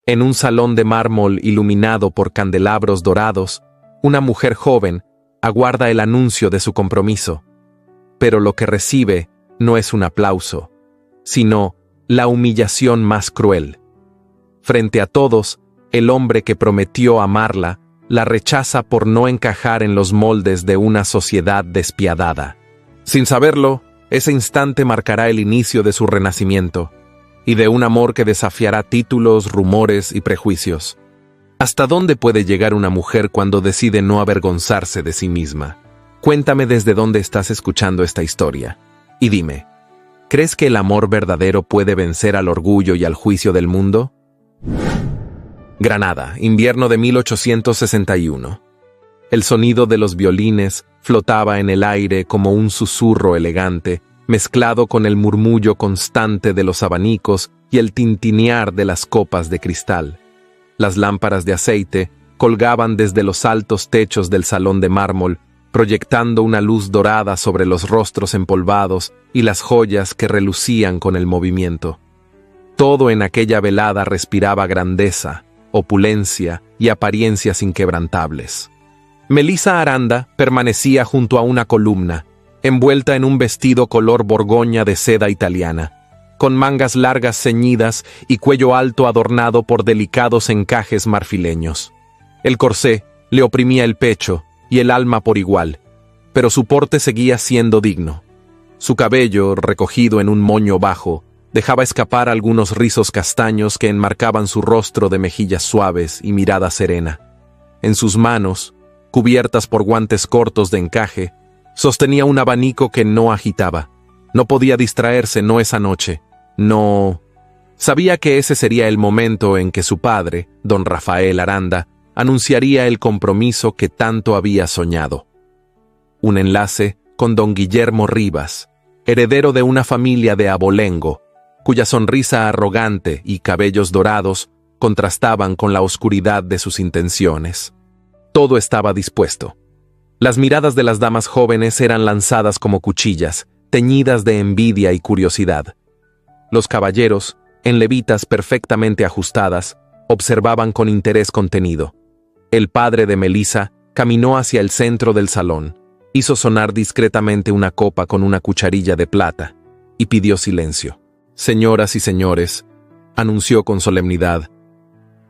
En un salón de mármol iluminado por candelabros dorados, una mujer joven aguarda el anuncio de su compromiso. Pero lo que recibe no es un aplauso, sino la humillación más cruel. Frente a todos, el hombre que prometió amarla la rechaza por no encajar en los moldes de una sociedad despiadada. Sin saberlo, ese instante marcará el inicio de su renacimiento, y de un amor que desafiará títulos, rumores y prejuicios. ¿Hasta dónde puede llegar una mujer cuando decide no avergonzarse de sí misma? Cuéntame desde dónde estás escuchando esta historia. Y dime, ¿crees que el amor verdadero puede vencer al orgullo y al juicio del mundo? Granada, invierno de 1861. El sonido de los violines flotaba en el aire como un susurro elegante, mezclado con el murmullo constante de los abanicos y el tintinear de las copas de cristal. Las lámparas de aceite colgaban desde los altos techos del salón de mármol, proyectando una luz dorada sobre los rostros empolvados y las joyas que relucían con el movimiento. Todo en aquella velada respiraba grandeza, opulencia y apariencias inquebrantables. Melisa Aranda permanecía junto a una columna, envuelta en un vestido color borgoña de seda italiana, con mangas largas ceñidas y cuello alto adornado por delicados encajes marfileños. El corsé le oprimía el pecho y el alma por igual, pero su porte seguía siendo digno. Su cabello, recogido en un moño bajo, dejaba escapar algunos rizos castaños que enmarcaban su rostro de mejillas suaves y mirada serena. En sus manos, cubiertas por guantes cortos de encaje, sostenía un abanico que no agitaba. No podía distraerse, no esa noche. No. Sabía que ese sería el momento en que su padre, don Rafael Aranda, anunciaría el compromiso que tanto había soñado. Un enlace con don Guillermo Rivas, heredero de una familia de abolengo, cuya sonrisa arrogante y cabellos dorados contrastaban con la oscuridad de sus intenciones. Todo estaba dispuesto. Las miradas de las damas jóvenes eran lanzadas como cuchillas, teñidas de envidia y curiosidad. Los caballeros, en levitas perfectamente ajustadas, observaban con interés contenido. El padre de Melisa caminó hacia el centro del salón, hizo sonar discretamente una copa con una cucharilla de plata y pidió silencio. «Señoras y señores», anunció con solemnidad,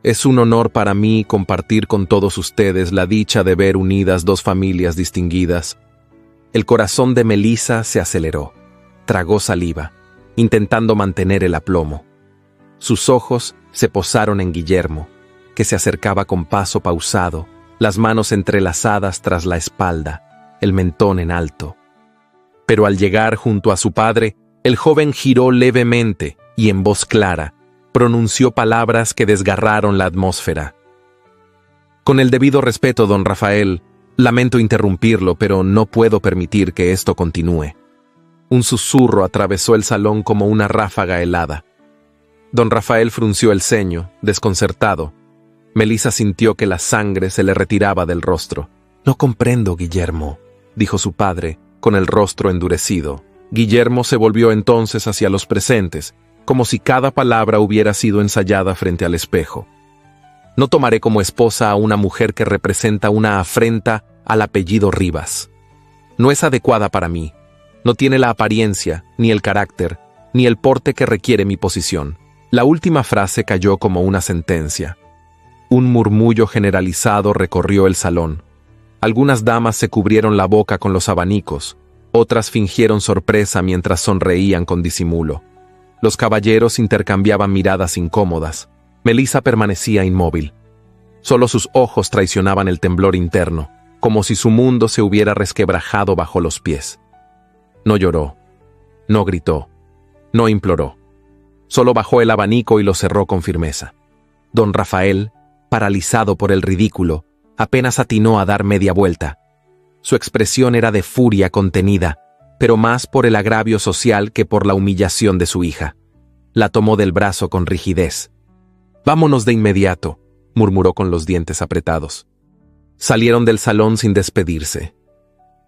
«es un honor para mí compartir con todos ustedes la dicha de ver unidas dos familias distinguidas». El corazón de Melisa se aceleró. Tragó saliva, intentando mantener el aplomo. Sus ojos se posaron en Guillermo, que se acercaba con paso pausado, las manos entrelazadas tras la espalda, el mentón en alto. Pero al llegar junto a su padre, el joven giró levemente y en voz clara pronunció palabras que desgarraron la atmósfera. «Con el debido respeto, don Rafael, lamento interrumpirlo, pero no puedo permitir que esto continúe». Un susurro atravesó el salón como una ráfaga helada. Don Rafael frunció el ceño, desconcertado. Melisa sintió que la sangre se le retiraba del rostro. «No comprendo, Guillermo», dijo su padre, con el rostro endurecido. Guillermo se volvió entonces hacia los presentes, como si cada palabra hubiera sido ensayada frente al espejo. «No tomaré como esposa a una mujer que representa una afrenta al apellido Rivas. No es adecuada para mí. No tiene la apariencia, ni el carácter, ni el porte que requiere mi posición». La última frase cayó como una sentencia. Un murmullo generalizado recorrió el salón. Algunas damas se cubrieron la boca con los abanicos, otras fingieron sorpresa mientras sonreían con disimulo. Los caballeros intercambiaban miradas incómodas. Melisa permanecía inmóvil. Solo sus ojos traicionaban el temblor interno, como si su mundo se hubiera resquebrajado bajo los pies. No lloró, no gritó, no imploró. Solo bajó el abanico y lo cerró con firmeza. Don Rafael, paralizado por el ridículo, apenas atinó a dar media vuelta. Su expresión era de furia contenida, pero más por el agravio social que por la humillación de su hija. La tomó del brazo con rigidez. «Vámonos de inmediato», murmuró con los dientes apretados. Salieron del salón sin despedirse.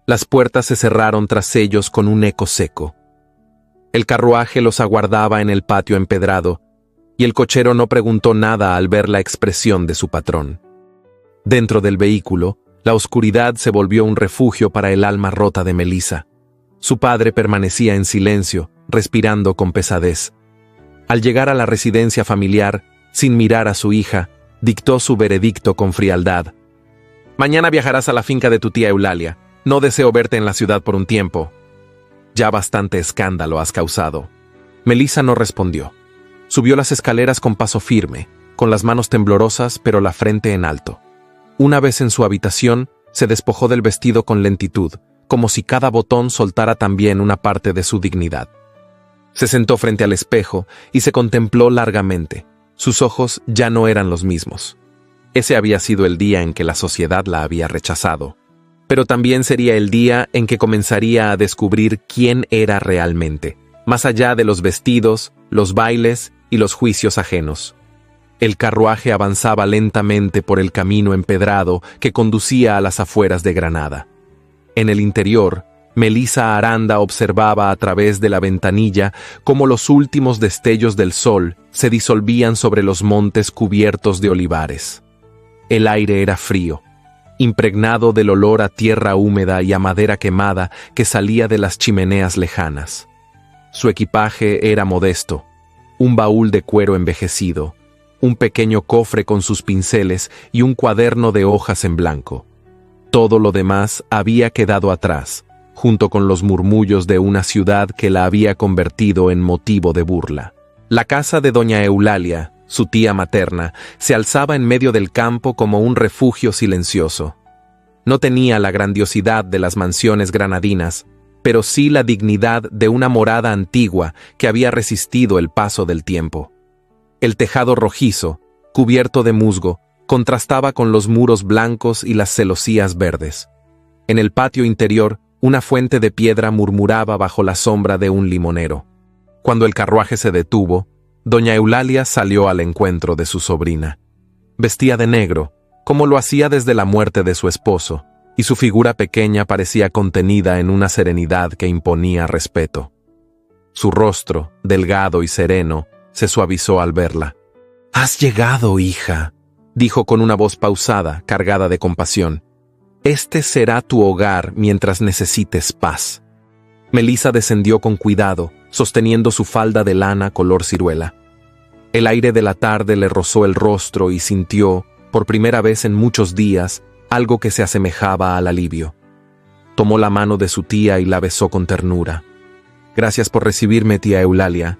Las puertas se cerraron tras ellos con un eco seco. El carruaje los aguardaba en el patio empedrado, y el cochero no preguntó nada al ver la expresión de su patrón. Dentro del vehículo, la oscuridad se volvió un refugio para el alma rota de Melissa. Su padre permanecía en silencio, respirando con pesadez. Al llegar a la residencia familiar, sin mirar a su hija, dictó su veredicto con frialdad. «Mañana viajarás a la finca de tu tía Eulalia. No deseo verte en la ciudad por un tiempo. Ya bastante escándalo has causado». Melissa no respondió. Subió las escaleras con paso firme, con las manos temblorosas pero la frente en alto. Una vez en su habitación, se despojó del vestido con lentitud, como si cada botón soltara también una parte de su dignidad. Se sentó frente al espejo y se contempló largamente. Sus ojos ya no eran los mismos. Ese había sido el día en que la sociedad la había rechazado. Pero también sería el día en que comenzaría a descubrir quién era realmente, más allá de los vestidos, los bailes y los juicios ajenos. El carruaje avanzaba lentamente por el camino empedrado que conducía a las afueras de Granada. En el interior, Melissa Aranda observaba a través de la ventanilla cómo los últimos destellos del sol se disolvían sobre los montes cubiertos de olivares. El aire era frío, impregnado del olor a tierra húmeda y a madera quemada que salía de las chimeneas lejanas. Su equipaje era modesto: un baúl de cuero envejecido, un pequeño cofre con sus pinceles y un cuaderno de hojas en blanco. Todo lo demás había quedado atrás, junto con los murmullos de una ciudad que la había convertido en motivo de burla. La casa de doña Eulalia, su tía materna, se alzaba en medio del campo como un refugio silencioso. No tenía la grandiosidad de las mansiones granadinas, pero sí la dignidad de una morada antigua que había resistido el paso del tiempo. El tejado rojizo, cubierto de musgo, contrastaba con los muros blancos y las celosías verdes. En el patio interior, una fuente de piedra murmuraba bajo la sombra de un limonero. Cuando el carruaje se detuvo, doña Eulalia salió al encuentro de su sobrina. Vestía de negro, como lo hacía desde la muerte de su esposo, y su figura pequeña parecía contenida en una serenidad que imponía respeto. Su rostro, delgado y sereno, se suavizó al verla. «Has llegado, hija», dijo con una voz pausada, cargada de compasión. «Este será tu hogar mientras necesites paz». Melissa descendió con cuidado, sosteniendo su falda de lana color ciruela. El aire de la tarde le rozó el rostro y sintió, por primera vez en muchos días, algo que se asemejaba al alivio. Tomó la mano de su tía y la besó con ternura. «Gracias por recibirme, tía Eulalia.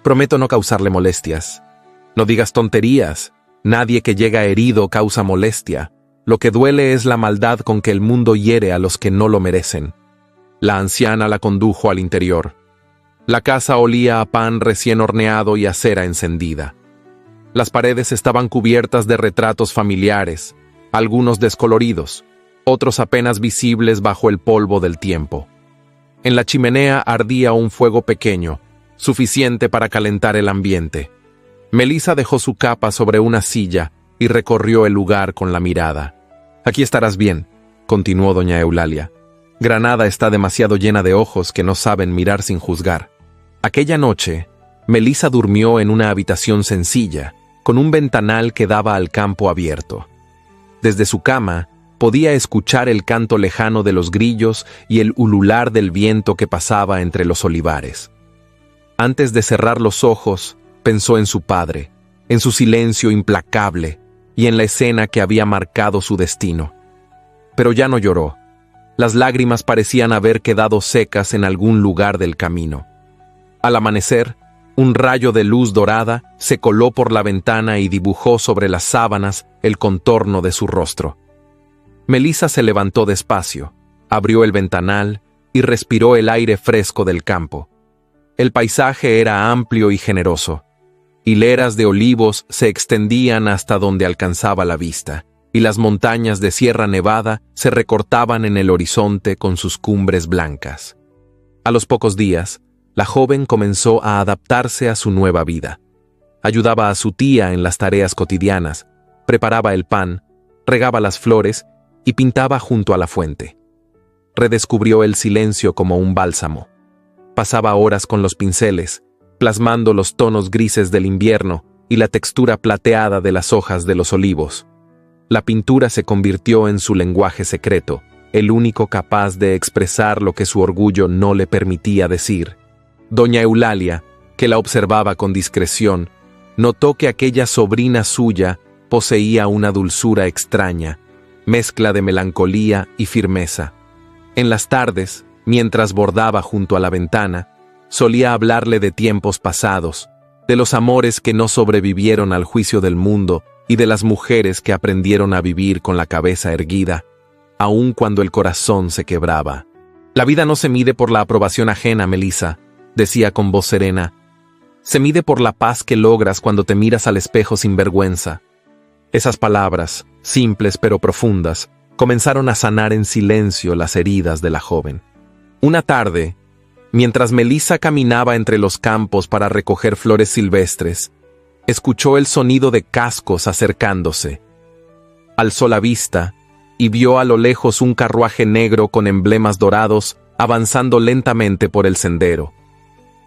Prometo no causarle molestias». «No digas tonterías. Nadie que llega herido causa molestia. Lo que duele es la maldad con que el mundo hiere a los que no lo merecen». La anciana la condujo al interior. La casa olía a pan recién horneado y a cera encendida. Las paredes estaban cubiertas de retratos familiares, algunos descoloridos, otros apenas visibles bajo el polvo del tiempo. En la chimenea ardía un fuego pequeño, suficiente para calentar el ambiente. Melissa dejó su capa sobre una silla y recorrió el lugar con la mirada. «Aquí estarás bien», continuó doña Eulalia. «Granada está demasiado llena de ojos que no saben mirar sin juzgar». Aquella noche, Melissa durmió en una habitación sencilla, con un ventanal que daba al campo abierto. Desde su cama, podía escuchar el canto lejano de los grillos y el ulular del viento que pasaba entre los olivares. Antes de cerrar los ojos, pensó en su padre, en su silencio implacable y en la escena que había marcado su destino. Pero ya no lloró. Las lágrimas parecían haber quedado secas en algún lugar del camino. Al amanecer, un rayo de luz dorada se coló por la ventana y dibujó sobre las sábanas el contorno de su rostro. Melissa se levantó despacio, abrió el ventanal y respiró el aire fresco del campo. El paisaje era amplio y generoso. Hileras de olivos se extendían hasta donde alcanzaba la vista, y las montañas de Sierra Nevada se recortaban en el horizonte con sus cumbres blancas. A los pocos días, la joven comenzó a adaptarse a su nueva vida. Ayudaba a su tía en las tareas cotidianas, preparaba el pan, regaba las flores y pintaba junto a la fuente. Redescubrió el silencio como un bálsamo. Pasaba horas con los pinceles, plasmando los tonos grises del invierno y la textura plateada de las hojas de los olivos. La pintura se convirtió en su lenguaje secreto, el único capaz de expresar lo que su orgullo no le permitía decir. Doña Eulalia, que la observaba con discreción, notó que aquella sobrina suya poseía una dulzura extraña, mezcla de melancolía y firmeza. En las tardes, mientras bordaba junto a la ventana, solía hablarle de tiempos pasados, de los amores que no sobrevivieron al juicio del mundo y de las mujeres que aprendieron a vivir con la cabeza erguida, aun cuando el corazón se quebraba. La vida no se mide por la aprobación ajena, Melissa, decía con voz serena. Se mide por la paz que logras cuando te miras al espejo sin vergüenza. Esas palabras, simples pero profundas, comenzaron a sanar en silencio las heridas de la joven. Una tarde, mientras Melissa caminaba entre los campos para recoger flores silvestres, escuchó el sonido de cascos acercándose. Alzó la vista y vio a lo lejos un carruaje negro con emblemas dorados avanzando lentamente por el sendero.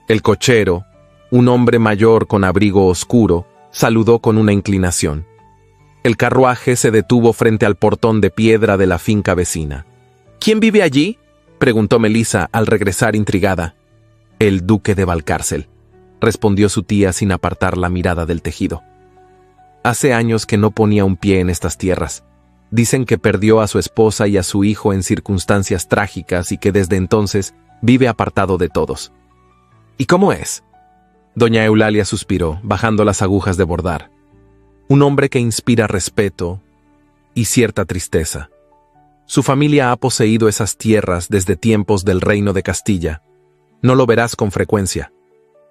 El cochero, un hombre mayor con abrigo oscuro, saludó con una inclinación. El carruaje se detuvo frente al portón de piedra de la finca vecina. ¿Quién vive allí?, preguntó Melissa al regresar intrigada. El duque de Valcárcel, respondió su tía sin apartar la mirada del tejido. Hace años que no ponía un pie en estas tierras. Dicen que perdió a su esposa y a su hijo en circunstancias trágicas y que desde entonces vive apartado de todos. ¿Y cómo es? Doña Eulalia suspiró, bajando las agujas de bordar. Un hombre que inspira respeto y cierta tristeza. Su familia ha poseído esas tierras desde tiempos del Reino de Castilla. No lo verás con frecuencia.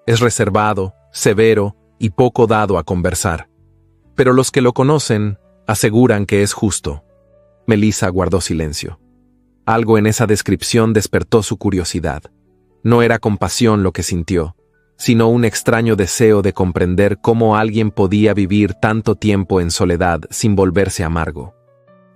Es reservado, severo y poco dado a conversar. Pero los que lo conocen aseguran que es justo. Melissa guardó silencio. Algo en esa descripción despertó su curiosidad. No era compasión lo que sintió, sino un extraño deseo de comprender cómo alguien podía vivir tanto tiempo en soledad sin volverse amargo.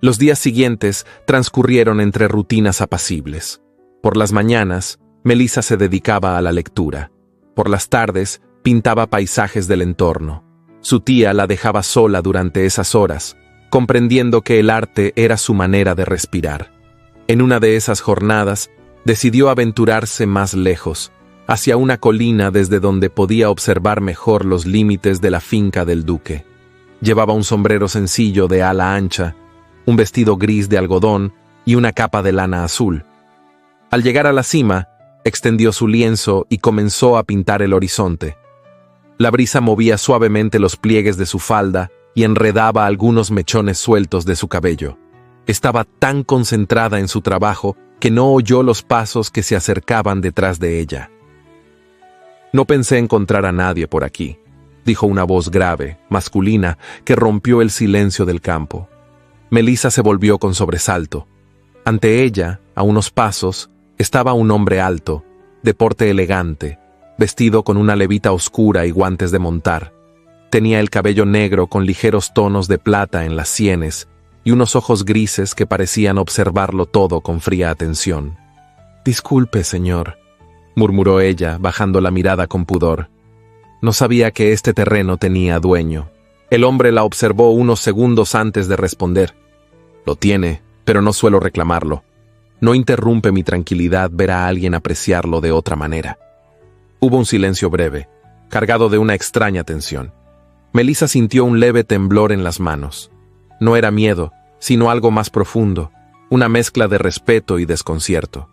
Los días siguientes transcurrieron entre rutinas apacibles. Por las mañanas, Melissa se dedicaba a la lectura. Por las tardes, pintaba paisajes del entorno. Su tía la dejaba sola durante esas horas, comprendiendo que el arte era su manera de respirar. En una de esas jornadas, decidió aventurarse más lejos, hacia una colina desde donde podía observar mejor los límites de la finca del duque. Llevaba un sombrero sencillo de ala ancha, un vestido gris de algodón y una capa de lana azul. Al llegar a la cima, extendió su lienzo y comenzó a pintar el horizonte. La brisa movía suavemente los pliegues de su falda y enredaba algunos mechones sueltos de su cabello. Estaba tan concentrada en su trabajo que no oyó los pasos que se acercaban detrás de ella. No pensé encontrar a nadie por aquí, dijo una voz grave, masculina, que rompió el silencio del campo. Melissa se volvió con sobresalto. Ante ella, a unos pasos, estaba un hombre alto, de porte elegante, vestido con una levita oscura y guantes de montar. Tenía el cabello negro con ligeros tonos de plata en las sienes y unos ojos grises que parecían observarlo todo con fría atención. «Disculpe, señor», murmuró ella, bajando la mirada con pudor. No sabía que este terreno tenía dueño. El hombre la observó unos segundos antes de responder. «Lo tiene, pero no suelo reclamarlo. No interrumpe mi tranquilidad ver a alguien apreciarlo de otra manera». Hubo un silencio breve, cargado de una extraña tensión. Melissa sintió un leve temblor en las manos. No era miedo, sino algo más profundo, una mezcla de respeto y desconcierto.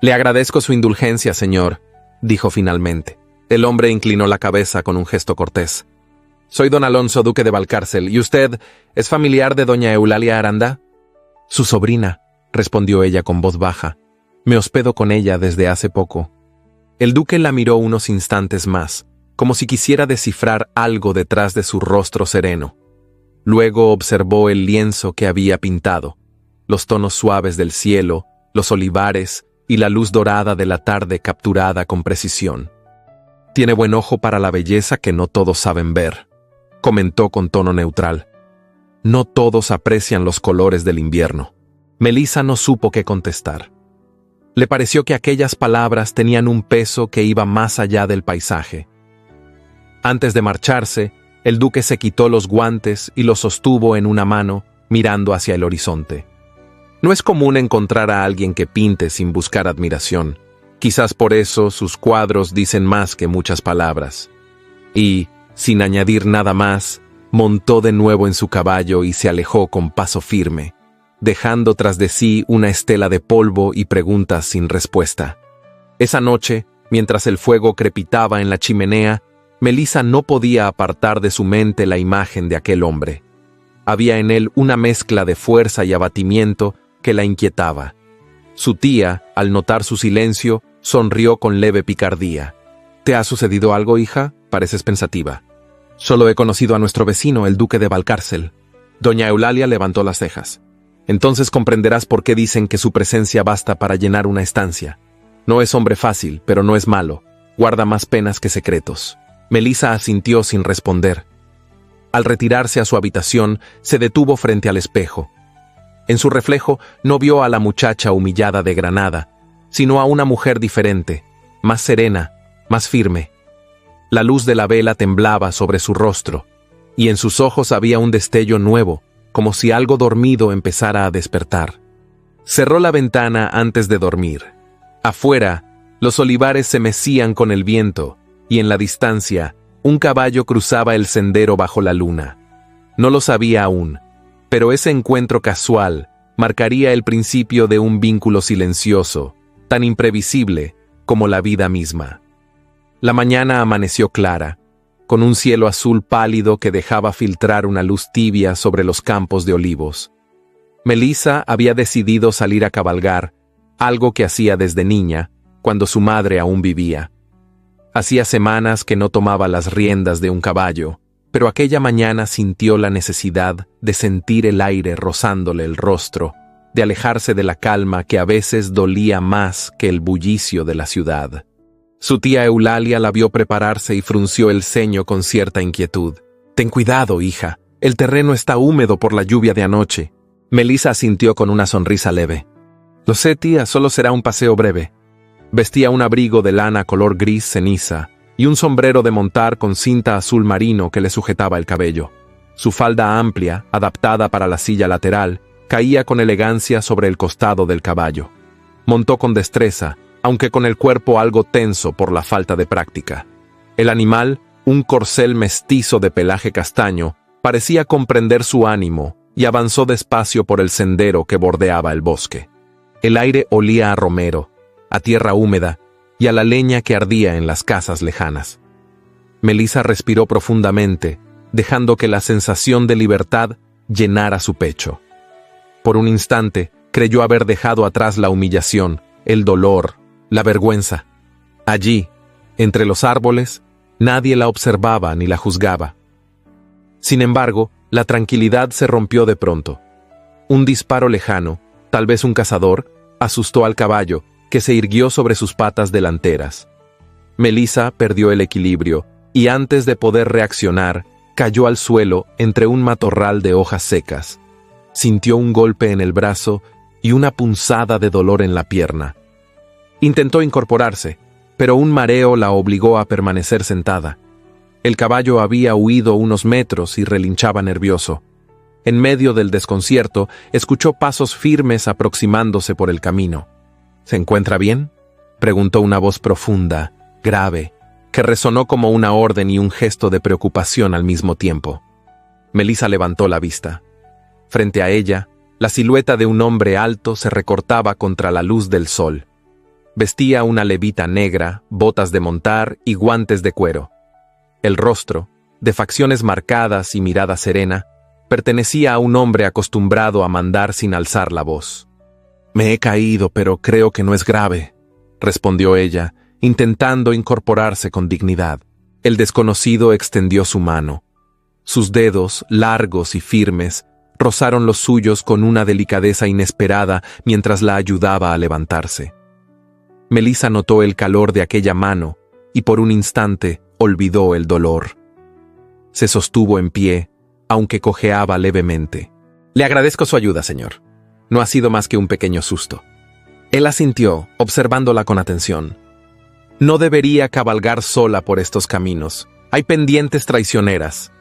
«Le agradezco su indulgencia, señor», dijo finalmente. El hombre inclinó la cabeza con un gesto cortés. «Soy don Alonso, duque de Valcárcel, ¿y usted es familiar de doña Eulalia Aranda?» «Su sobrina», respondió ella con voz baja. «Me hospedo con ella desde hace poco». El duque la miró unos instantes más, como si quisiera descifrar algo detrás de su rostro sereno. Luego observó el lienzo que había pintado, los tonos suaves del cielo, los olivares y la luz dorada de la tarde capturada con precisión. «Tiene buen ojo para la belleza que no todos saben ver», comentó con tono neutral. «No todos aprecian los colores del invierno». Melissa no supo qué contestar. Le pareció que aquellas palabras tenían un peso que iba más allá del paisaje. Antes de marcharse, El duque se quitó los guantes y los sostuvo en una mano, mirando hacia el horizonte. No es común encontrar a alguien que pinte sin buscar admiración. Quizás por eso sus cuadros dicen más que muchas palabras. Y, sin añadir nada más, montó de nuevo en su caballo y se alejó con paso firme, dejando tras de sí una estela de polvo y preguntas sin respuesta. Esa noche, mientras el fuego crepitaba en la chimenea, Melissa no podía apartar de su mente la imagen de aquel hombre. Había en él una mezcla de fuerza y abatimiento que la inquietaba. Su tía, al notar su silencio, sonrió con leve picardía. «¿Te ha sucedido algo, hija? Pareces pensativa». «Solo he conocido a nuestro vecino, el duque de Valcárcel». Doña Eulalia levantó las cejas. «Entonces comprenderás por qué dicen que su presencia basta para llenar una estancia. No es hombre fácil, pero no es malo. Guarda más penas que secretos». Melissa asintió sin responder. Al retirarse a su habitación, se detuvo frente al espejo. En su reflejo no vio a la muchacha humillada de Granada, sino a una mujer diferente, más serena, más firme. La luz de la vela temblaba sobre su rostro, y en sus ojos había un destello nuevo, como si algo dormido empezara a despertar. Cerró la ventana antes de dormir. Afuera, los olivares se mecían con el viento, y en la distancia, un caballo cruzaba el sendero bajo la luna. No lo sabía aún, pero ese encuentro casual marcaría el principio de un vínculo silencioso, tan imprevisible como la vida misma. La mañana amaneció clara, con un cielo azul pálido que dejaba filtrar una luz tibia sobre los campos de olivos. Melissa había decidido salir a cabalgar, algo que hacía desde niña, cuando su madre aún vivía. Hacía semanas que no tomaba las riendas de un caballo, pero aquella mañana sintió la necesidad de sentir el aire rozándole el rostro, de alejarse de la calma que a veces dolía más que el bullicio de la ciudad. Su tía Eulalia la vio prepararse y frunció el ceño con cierta inquietud. «Ten cuidado, hija, el terreno está húmedo por la lluvia de anoche». Melissa asintió con una sonrisa leve. «Lo sé, tía, solo será un paseo breve». Vestía un abrigo de lana color gris ceniza y un sombrero de montar con cinta azul marino que le sujetaba el cabello. Su falda amplia, adaptada para la silla lateral, caía con elegancia sobre el costado del caballo. Montó con destreza, aunque con el cuerpo algo tenso por la falta de práctica. El animal, un corcel mestizo de pelaje castaño, parecía comprender su ánimo y avanzó despacio por el sendero que bordeaba el bosque. El aire olía a romero, a tierra húmeda y a la leña que ardía en las casas lejanas. Melissa respiró profundamente, dejando que la sensación de libertad llenara su pecho. Por un instante, creyó haber dejado atrás la humillación, el dolor, la vergüenza. Allí, entre los árboles, nadie la observaba ni la juzgaba. Sin embargo, la tranquilidad se rompió de pronto. Un disparo lejano, tal vez un cazador, asustó al caballo, que se irguió sobre sus patas delanteras. Melissa perdió el equilibrio y antes de poder reaccionar, cayó al suelo entre un matorral de hojas secas. Sintió un golpe en el brazo y una punzada de dolor en la pierna. Intentó incorporarse, pero un mareo la obligó a permanecer sentada. El caballo había huido unos metros y relinchaba nervioso. En medio del desconcierto, escuchó pasos firmes aproximándose por el camino. «¿Se encuentra bien?», preguntó una voz profunda, grave, que resonó como una orden y un gesto de preocupación al mismo tiempo. Melissa levantó la vista. Frente a ella, la silueta de un hombre alto se recortaba contra la luz del sol. Vestía una levita negra, botas de montar y guantes de cuero. El rostro, de facciones marcadas y mirada serena, pertenecía a un hombre acostumbrado a mandar sin alzar la voz. «Me he caído, pero creo que no es grave», respondió ella, intentando incorporarse con dignidad. El desconocido extendió su mano. Sus dedos, largos y firmes, rozaron los suyos con una delicadeza inesperada mientras la ayudaba a levantarse. Melissa notó el calor de aquella mano y por un instante olvidó el dolor. Se sostuvo en pie, aunque cojeaba levemente. «Le agradezco su ayuda, señor. No ha sido más que un pequeño susto». Él asintió, observándola con atención. «No debería cabalgar sola por estos caminos. Hay pendientes traicioneras.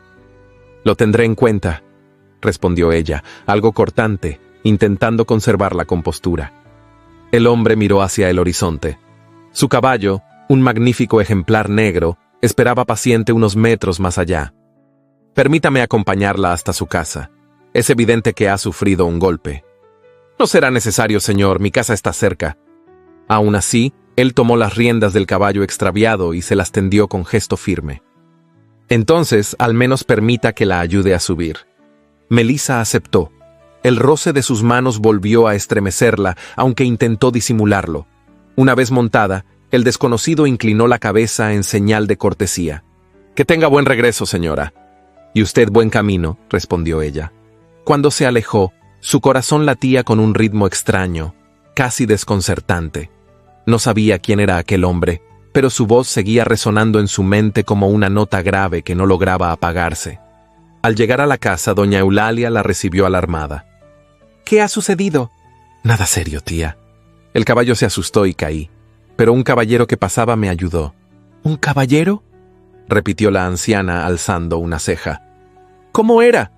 Lo tendré en cuenta, respondió ella, algo cortante, intentando conservar la compostura. El hombre miró hacia el horizonte. Su caballo, un magnífico ejemplar negro, esperaba paciente unos metros más allá. Permítame acompañarla hasta su casa. Es evidente que ha sufrido un golpe. No será necesario, señor, mi casa está cerca. Aún así, él tomó las riendas del caballo extraviado y se las tendió con gesto firme. Entonces, al menos permita que la ayude a subir. Melissa aceptó. El roce de sus manos volvió a estremecerla, aunque intentó disimularlo. Una vez montada, el desconocido inclinó la cabeza en señal de cortesía. «Que tenga buen regreso, señora». «Y usted buen camino», respondió ella. Cuando se alejó, su corazón latía con un ritmo extraño, casi desconcertante. No sabía quién era aquel hombre, pero su voz seguía resonando en su mente como una nota grave que no lograba apagarse. Al llegar a la casa, doña Eulalia la recibió alarmada. «¿Qué ha sucedido?» «Nada serio, tía. El caballo se asustó y caí, pero un caballero que pasaba me ayudó». «¿Un caballero?», repitió la anciana alzando una ceja. «¿Cómo era?».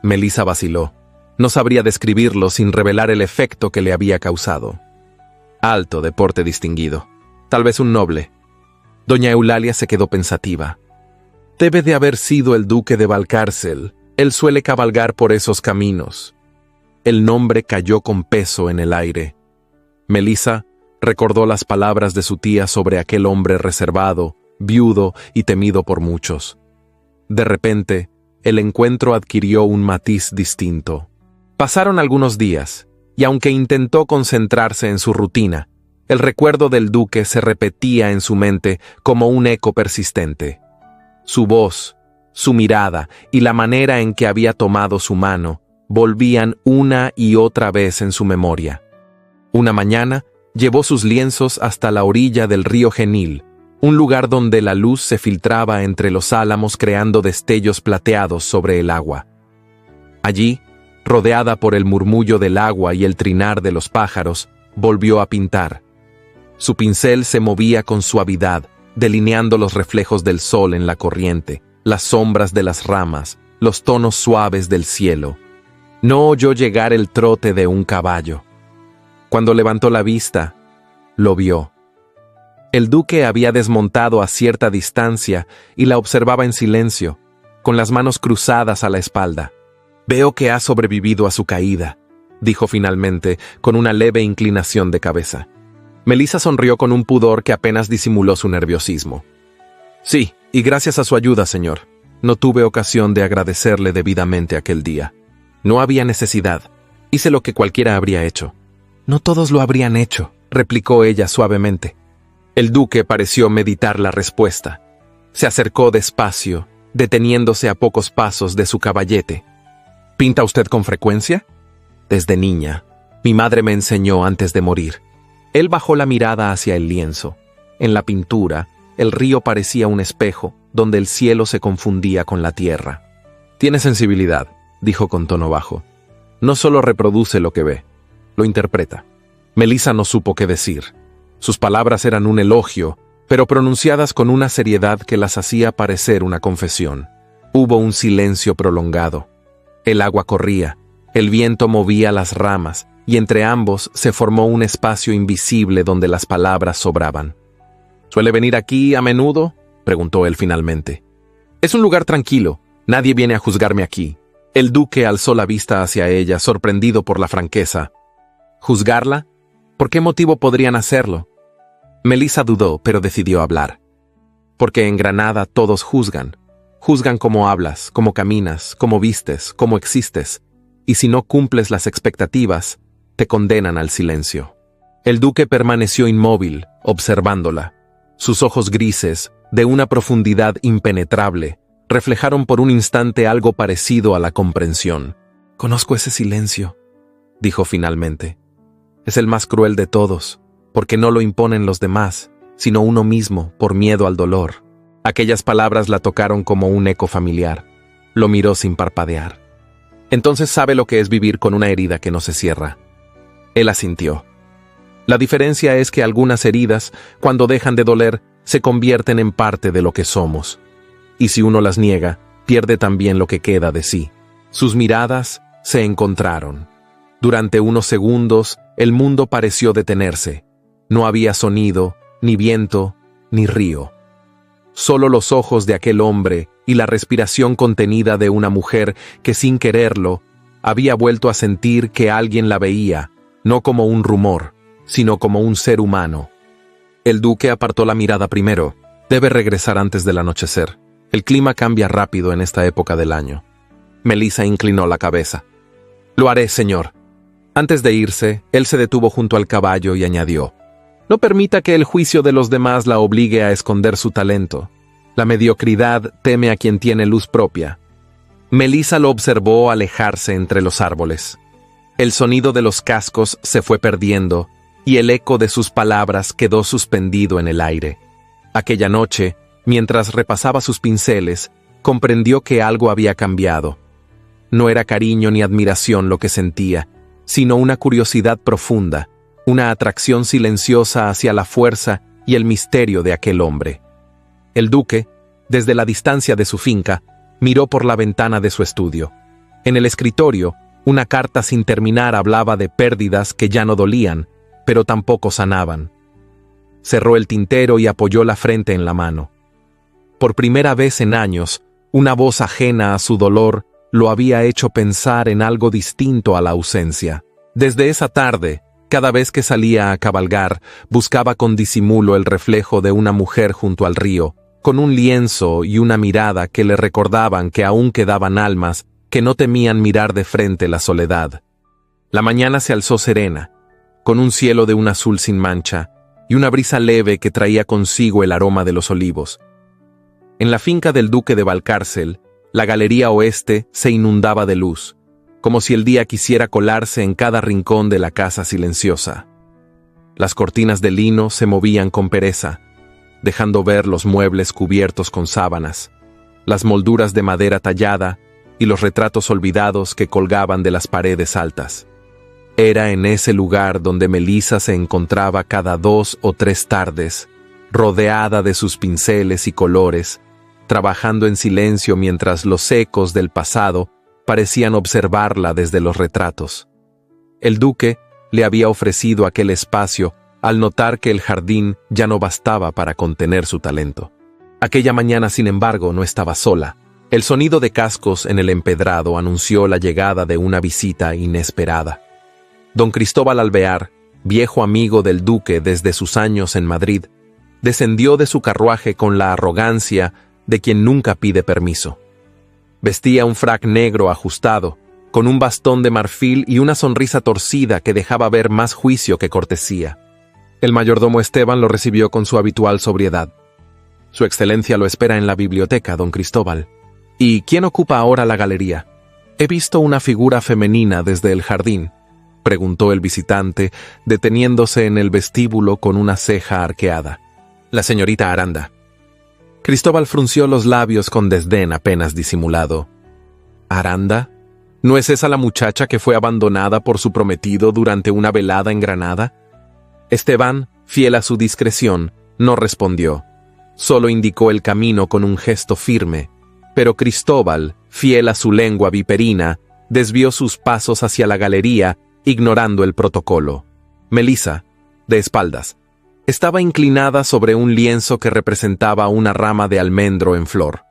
Melissa vaciló. No sabría describirlo sin revelar el efecto que le había causado. Alto, de porte distinguido. Tal vez un noble. Doña Eulalia se quedó pensativa. «Debe de haber sido el duque de Valcárcel. Él suele cabalgar por esos caminos». El nombre cayó con peso en el aire. Melissa recordó las palabras de su tía sobre aquel hombre reservado, viudo y temido por muchos. De repente, el encuentro adquirió un matiz distinto. Pasaron algunos días, y aunque intentó concentrarse en su rutina, el recuerdo del duque se repetía en su mente como un eco persistente. Su voz, su mirada y la manera en que había tomado su mano volvían una y otra vez en su memoria. Una mañana, llevó sus lienzos hasta la orilla del río Genil, un lugar donde la luz se filtraba entre los álamos creando destellos plateados sobre el agua. Allí, rodeada por el murmullo del agua y el trinar de los pájaros, volvió a pintar. Su pincel se movía con suavidad, delineando los reflejos del sol en la corriente, las sombras de las ramas, los tonos suaves del cielo. No oyó llegar el trote de un caballo. Cuando levantó la vista, lo vio. El duque había desmontado a cierta distancia y la observaba en silencio, con las manos cruzadas a la espalda. «Veo que ha sobrevivido a su caída», dijo finalmente, con una leve inclinación de cabeza. Melissa sonrió con un pudor que apenas disimuló su nerviosismo. «Sí, y gracias a su ayuda, señor. No tuve ocasión de agradecerle debidamente aquel día. No había necesidad. Hice lo que cualquiera habría hecho». «No todos lo habrían hecho», replicó ella suavemente. El duque pareció meditar la respuesta. Se acercó despacio, deteniéndose a pocos pasos de su caballete. «¿Pinta usted con frecuencia?» «Desde niña. Mi madre me enseñó antes de morir». Él bajó la mirada hacia el lienzo. En la pintura, el río parecía un espejo, donde el cielo se confundía con la tierra. «Tiene sensibilidad», dijo con tono bajo. «No solo reproduce lo que ve, lo interpreta». Melissa no supo qué decir. Sus palabras eran un elogio, pero pronunciadas con una seriedad que las hacía parecer una confesión. Hubo un silencio prolongado. El agua corría, el viento movía las ramas, y entre ambos se formó un espacio invisible donde las palabras sobraban. «¿Suele venir aquí a menudo?», preguntó él finalmente. «Es un lugar tranquilo, nadie viene a juzgarme aquí». El duque alzó la vista hacia ella, sorprendido por la franqueza. ¿Juzgarla? ¿Por qué motivo podrían hacerlo? Melissa dudó, pero decidió hablar. «Porque en Granada todos juzgan. Juzgan cómo hablas, cómo caminas, cómo vistes, cómo existes, y si no cumples las expectativas, te condenan al silencio». El duque permaneció inmóvil, observándola. Sus ojos grises, de una profundidad impenetrable, reflejaron por un instante algo parecido a la comprensión. «Conozco ese silencio», dijo finalmente. «Es el más cruel de todos, porque no lo imponen los demás, sino uno mismo, por miedo al dolor». Aquellas palabras la tocaron como un eco familiar. Lo miró sin parpadear. «Entonces sabe lo que es vivir con una herida que no se cierra». Él asintió. «La diferencia es que algunas heridas, cuando dejan de doler, se convierten en parte de lo que somos. Y si uno las niega, pierde también lo que queda de sí. Sus miradas se encontraron. Durante unos segundos, el mundo pareció detenerse. No había sonido, ni viento, ni río. Solo los ojos de aquel hombre y la respiración contenida de una mujer que, sin quererlo, había vuelto a sentir que alguien la veía, no como un rumor, sino como un ser humano. El duque apartó la mirada primero. Debe regresar antes del anochecer. El clima cambia rápido en esta época del año. Melissa inclinó la cabeza. Lo haré, señor. Antes de irse, él se detuvo junto al caballo y añadió: no permita que el juicio de los demás la obligue a esconder su talento. La mediocridad teme a quien tiene luz propia. Melissa lo observó alejarse entre los árboles. El sonido de los cascos se fue perdiendo y el eco de sus palabras quedó suspendido en el aire. Aquella noche, mientras repasaba sus pinceles, comprendió que algo había cambiado. No era cariño ni admiración lo que sentía, sino una curiosidad profunda, una atracción silenciosa hacia la fuerza y el misterio de aquel hombre. El duque, desde la distancia de su finca, miró por la ventana de su estudio. En el escritorio, una carta sin terminar hablaba de pérdidas que ya no dolían, pero tampoco sanaban. Cerró el tintero y apoyó la frente en la mano. Por primera vez en años, una voz ajena a su dolor lo había hecho pensar en algo distinto a la ausencia. Desde esa tarde, cada vez que salía a cabalgar, buscaba con disimulo el reflejo de una mujer junto al río, con un lienzo y una mirada que le recordaban que aún quedaban almas que no temían mirar de frente la soledad. La mañana se alzó serena, con un cielo de un azul sin mancha y una brisa leve que traía consigo el aroma de los olivos. En la finca del duque de Valcárcel, la galería oeste se inundaba de luz, como si el día quisiera colarse en cada rincón de la casa silenciosa. Las cortinas de lino se movían con pereza, dejando ver los muebles cubiertos con sábanas, las molduras de madera tallada y los retratos olvidados que colgaban de las paredes altas. Era en ese lugar donde Melissa se encontraba cada 2 o 3 tardes, rodeada de sus pinceles y colores, trabajando en silencio mientras los ecos del pasado parecían observarla desde los retratos. El duque le había ofrecido aquel espacio al notar que el jardín ya no bastaba para contener su talento. Aquella mañana, sin embargo, no estaba sola. El sonido de cascos en el empedrado anunció la llegada de una visita inesperada. Don Cristóbal Alvear, viejo amigo del duque desde sus años en Madrid, descendió de su carruaje con la arrogancia de quien nunca pide permiso. Vestía un frac negro ajustado, con un bastón de marfil y una sonrisa torcida que dejaba ver más juicio que cortesía. El mayordomo Esteban lo recibió con su habitual sobriedad. Su excelencia lo espera en la biblioteca, don Cristóbal. ¿Y quién ocupa ahora la galería? He visto una figura femenina desde el jardín, preguntó el visitante, deteniéndose en el vestíbulo con una ceja arqueada. La señorita Aranda. Cristóbal frunció los labios con desdén apenas disimulado. ¿Aranda? ¿No es esa la muchacha que fue abandonada por su prometido durante una velada en Granada? Esteban, fiel a su discreción, no respondió. Solo indicó el camino con un gesto firme, pero Cristóbal, fiel a su lengua viperina, desvió sus pasos hacia la galería, ignorando el protocolo. Melissa, de espaldas, estaba inclinada sobre un lienzo que representaba una rama de almendro en flor.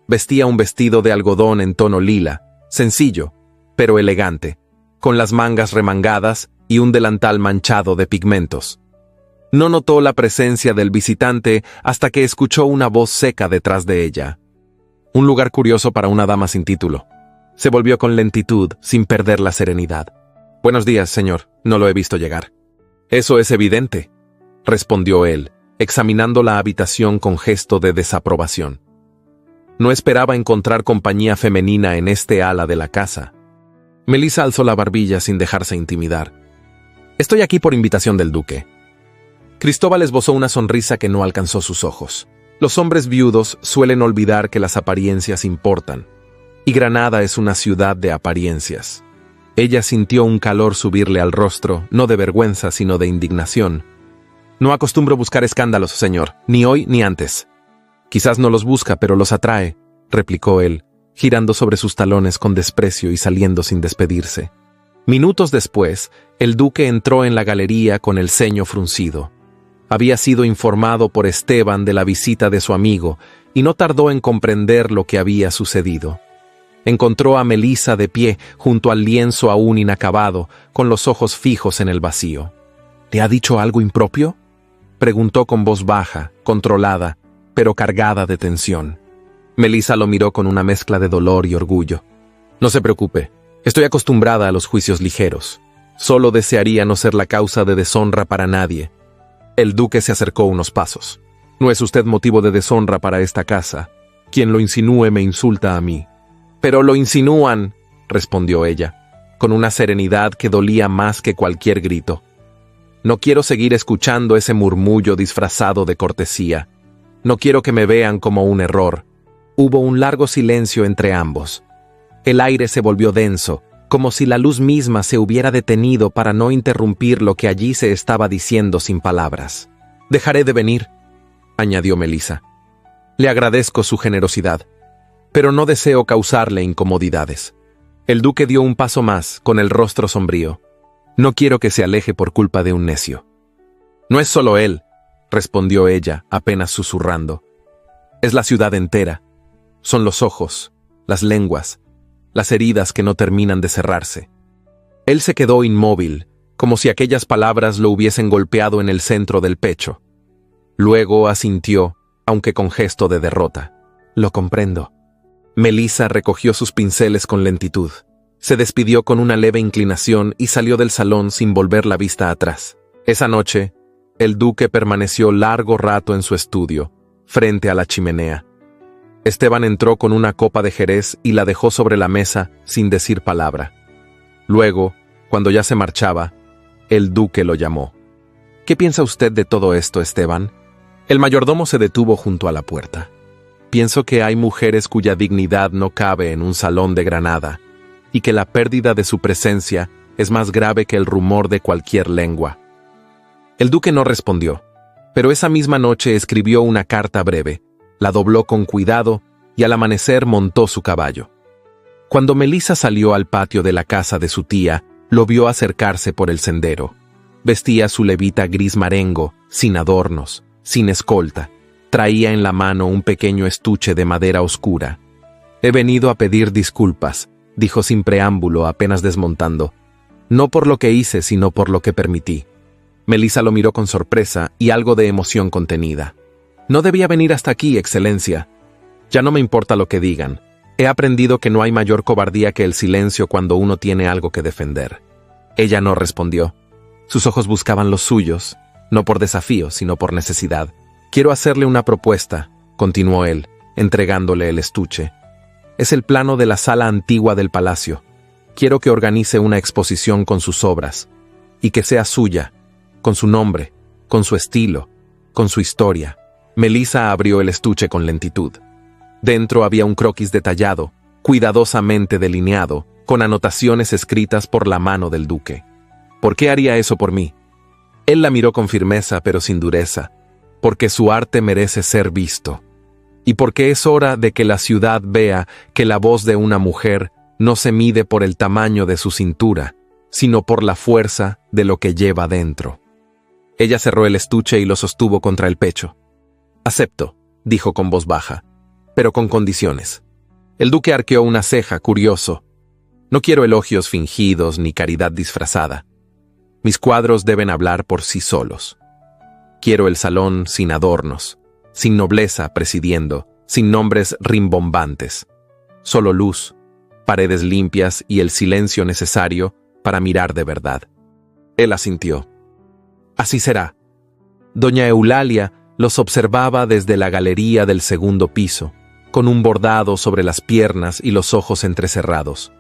Vestía un vestido de algodón en tono lila, sencillo, pero elegante, con las mangas remangadas y un delantal manchado de pigmentos. No notó la presencia del visitante hasta que escuchó una voz seca detrás de ella. Un lugar curioso para una dama sin título. Se volvió con lentitud, sin perder la serenidad. «Buenos días, señor. No lo he visto llegar». «Eso es evidente», respondió él, examinando la habitación con gesto de desaprobación. No esperaba encontrar compañía femenina en este ala de la casa. Melissa alzó la barbilla sin dejarse intimidar. «Estoy aquí por invitación del duque». Cristóbal esbozó una sonrisa que no alcanzó sus ojos. Los hombres viudos suelen olvidar que las apariencias importan, y Granada es una ciudad de apariencias. Ella sintió un calor subirle al rostro, no de vergüenza, sino de indignación. «No acostumbro buscar escándalos, señor, ni hoy ni antes. Quizás no los busca, pero los atrae. replicó él, girando sobre sus talones con desprecio y saliendo sin despedirse. Minutos después, el duque entró en la galería con el ceño fruncido. Había sido informado por Esteban de la visita de su amigo y no tardó en comprender lo que había sucedido. Encontró a Melissa de pie junto al lienzo aún inacabado, con los ojos fijos en el vacío. ¿Le ha dicho algo impropio?, preguntó con voz baja, controlada, pero cargada de tensión. Melissa lo miró con una mezcla de dolor y orgullo. No se preocupe, estoy acostumbrada a los juicios ligeros. Solo desearía no ser la causa de deshonra para nadie. El duque se acercó unos pasos. No es usted motivo de deshonra para esta casa. Quien lo insinúe me insulta a mí. Pero lo insinúan, respondió ella, con una serenidad que dolía más que cualquier grito. No quiero seguir escuchando ese murmullo disfrazado de cortesía. No quiero que me vean como un error. Hubo un largo silencio entre ambos. El aire se volvió denso, como si la luz misma se hubiera detenido para no interrumpir lo que allí se estaba diciendo sin palabras. «Dejaré de venir», añadió Melissa. «Le agradezco su generosidad, pero no deseo causarle incomodidades». El duque dio un paso más, con el rostro sombrío. «No quiero que se aleje por culpa de un necio». «No es solo él», respondió ella, apenas susurrando. «Es la ciudad entera. Son los ojos, las lenguas, las heridas que no terminan de cerrarse». Él se quedó inmóvil, como si aquellas palabras lo hubiesen golpeado en el centro del pecho. Luego asintió, aunque con gesto de derrota. «Lo comprendo». Melissa recogió sus pinceles con lentitud. Se despidió con una leve inclinación y salió del salón sin volver la vista atrás. Esa noche, el duque permaneció largo rato en su estudio, frente a la chimenea. Esteban entró con una copa de jerez y la dejó sobre la mesa sin decir palabra. Luego, cuando ya se marchaba, el duque lo llamó. «¿Qué piensa usted de todo esto, Esteban?» El mayordomo se detuvo junto a la puerta. «Pienso que hay mujeres cuya dignidad no cabe en un salón de Granada, y que la pérdida de su presencia es más grave que el rumor de cualquier lengua». El duque no respondió, pero esa misma noche escribió una carta breve, la dobló con cuidado y al amanecer montó su caballo. Cuando Melissa salió al patio de la casa de su tía, lo vio acercarse por el sendero. Vestía su levita gris marengo, sin adornos, sin escolta. Traía en la mano un pequeño estuche de madera oscura. «He venido a pedir disculpas», dijo sin preámbulo, apenas desmontando. «No por lo que hice, sino por lo que permití». Melissa lo miró con sorpresa y algo de emoción contenida. «No debía venir hasta aquí, Excelencia. Ya no me importa lo que digan. He aprendido que no hay mayor cobardía que el silencio cuando uno tiene algo que defender». Ella no respondió. Sus ojos buscaban los suyos, no por desafío, sino por necesidad. «Quiero hacerle una propuesta», continuó él, entregándole el estuche. «Es el plano de la sala antigua del palacio. Quiero que organice una exposición con sus obras, y que sea suya, con su nombre, con su estilo, con su historia». Melissa abrió el estuche con lentitud. Dentro había un croquis detallado, cuidadosamente delineado, con anotaciones escritas por la mano del duque. «¿Por qué haría eso por mí?» Él la miró con firmeza, pero sin dureza. «Porque su arte merece ser visto. Y porque es hora de que la ciudad vea que la voz de una mujer no se mide por el tamaño de su cintura, sino por la fuerza de lo que lleva dentro». Ella cerró el estuche y lo sostuvo contra el pecho. «Acepto», dijo con voz baja, «pero con condiciones». El duque arqueó una ceja, curioso. «No quiero elogios fingidos ni caridad disfrazada. Mis cuadros deben hablar por sí solos. Quiero el salón sin adornos, sin nobleza presidiendo, sin nombres rimbombantes. Solo luz, paredes limpias y el silencio necesario para mirar de verdad». Él asintió. «Así será». Doña Eulalia los observaba desde la galería del segundo piso, con un bordado sobre las piernas y los ojos entrecerrados.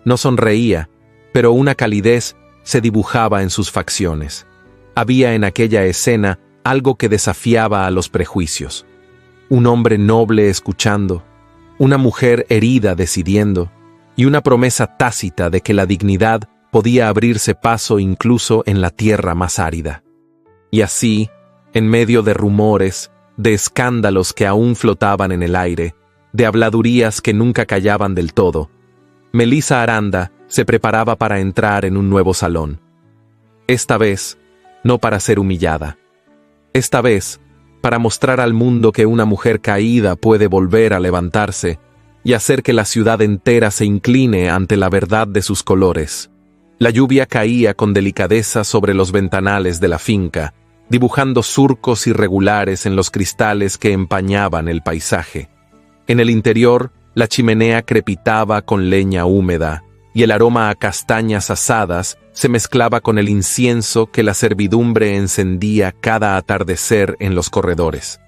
No sonreía, pero una calidez se dibujaba en sus facciones. Había en aquella escena algo que desafiaba a los prejuicios. Un hombre noble escuchando, una mujer herida decidiendo, y una promesa tácita de que la dignidad podía abrirse paso incluso en la tierra más árida. Y así, en medio de rumores, de escándalos que aún flotaban en el aire, de habladurías que nunca callaban del todo, Melissa Aranda se preparaba para entrar en un nuevo salón. Esta vez, no para ser humillada. Esta vez, para mostrar al mundo que una mujer caída puede volver a levantarse y hacer que la ciudad entera se incline ante la verdad de sus colores. La lluvia caía con delicadeza sobre los ventanales de la finca, dibujando surcos irregulares en los cristales que empañaban el paisaje. En el interior, la chimenea crepitaba con leña húmeda, y el aroma a castañas asadas se mezclaba con el incienso que la servidumbre encendía cada atardecer en los corredores.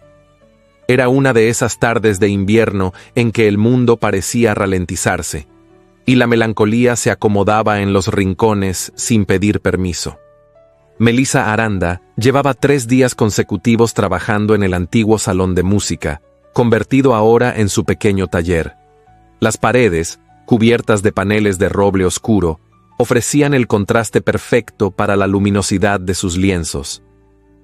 Era una de esas tardes de invierno en que el mundo parecía ralentizarse, y la melancolía se acomodaba en los rincones sin pedir permiso. Melissa Aranda llevaba 3 días consecutivos trabajando en el antiguo salón de música, convertido ahora en su pequeño taller. Las paredes, cubiertas de paneles de roble oscuro, ofrecían el contraste perfecto para la luminosidad de sus lienzos.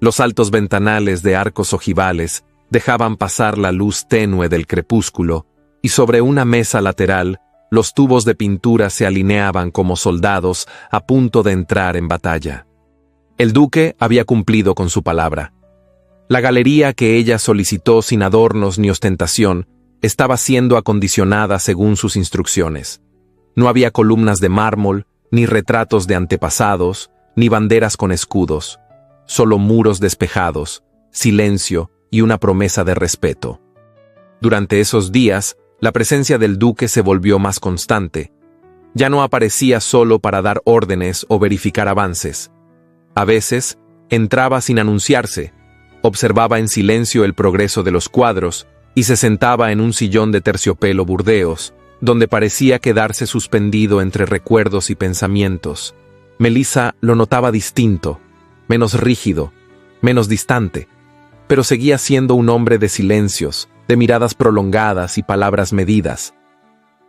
Los altos ventanales de arcos ojivales dejaban pasar la luz tenue del crepúsculo, y sobre una mesa lateral, los tubos de pintura se alineaban como soldados a punto de entrar en batalla. El duque había cumplido con su palabra. La galería que ella solicitó sin adornos ni ostentación estaba siendo acondicionada según sus instrucciones. No había columnas de mármol, ni retratos de antepasados, ni banderas con escudos. Solo muros despejados, silencio y una promesa de respeto. Durante esos días, la presencia del duque se volvió más constante. Ya no aparecía solo para dar órdenes o verificar avances. A veces, entraba sin anunciarse, observaba en silencio el progreso de los cuadros y se sentaba en un sillón de terciopelo burdeos, donde parecía quedarse suspendido entre recuerdos y pensamientos. Melissa lo notaba distinto, menos rígido, menos distante, pero seguía siendo un hombre de silencios, de miradas prolongadas y palabras medidas.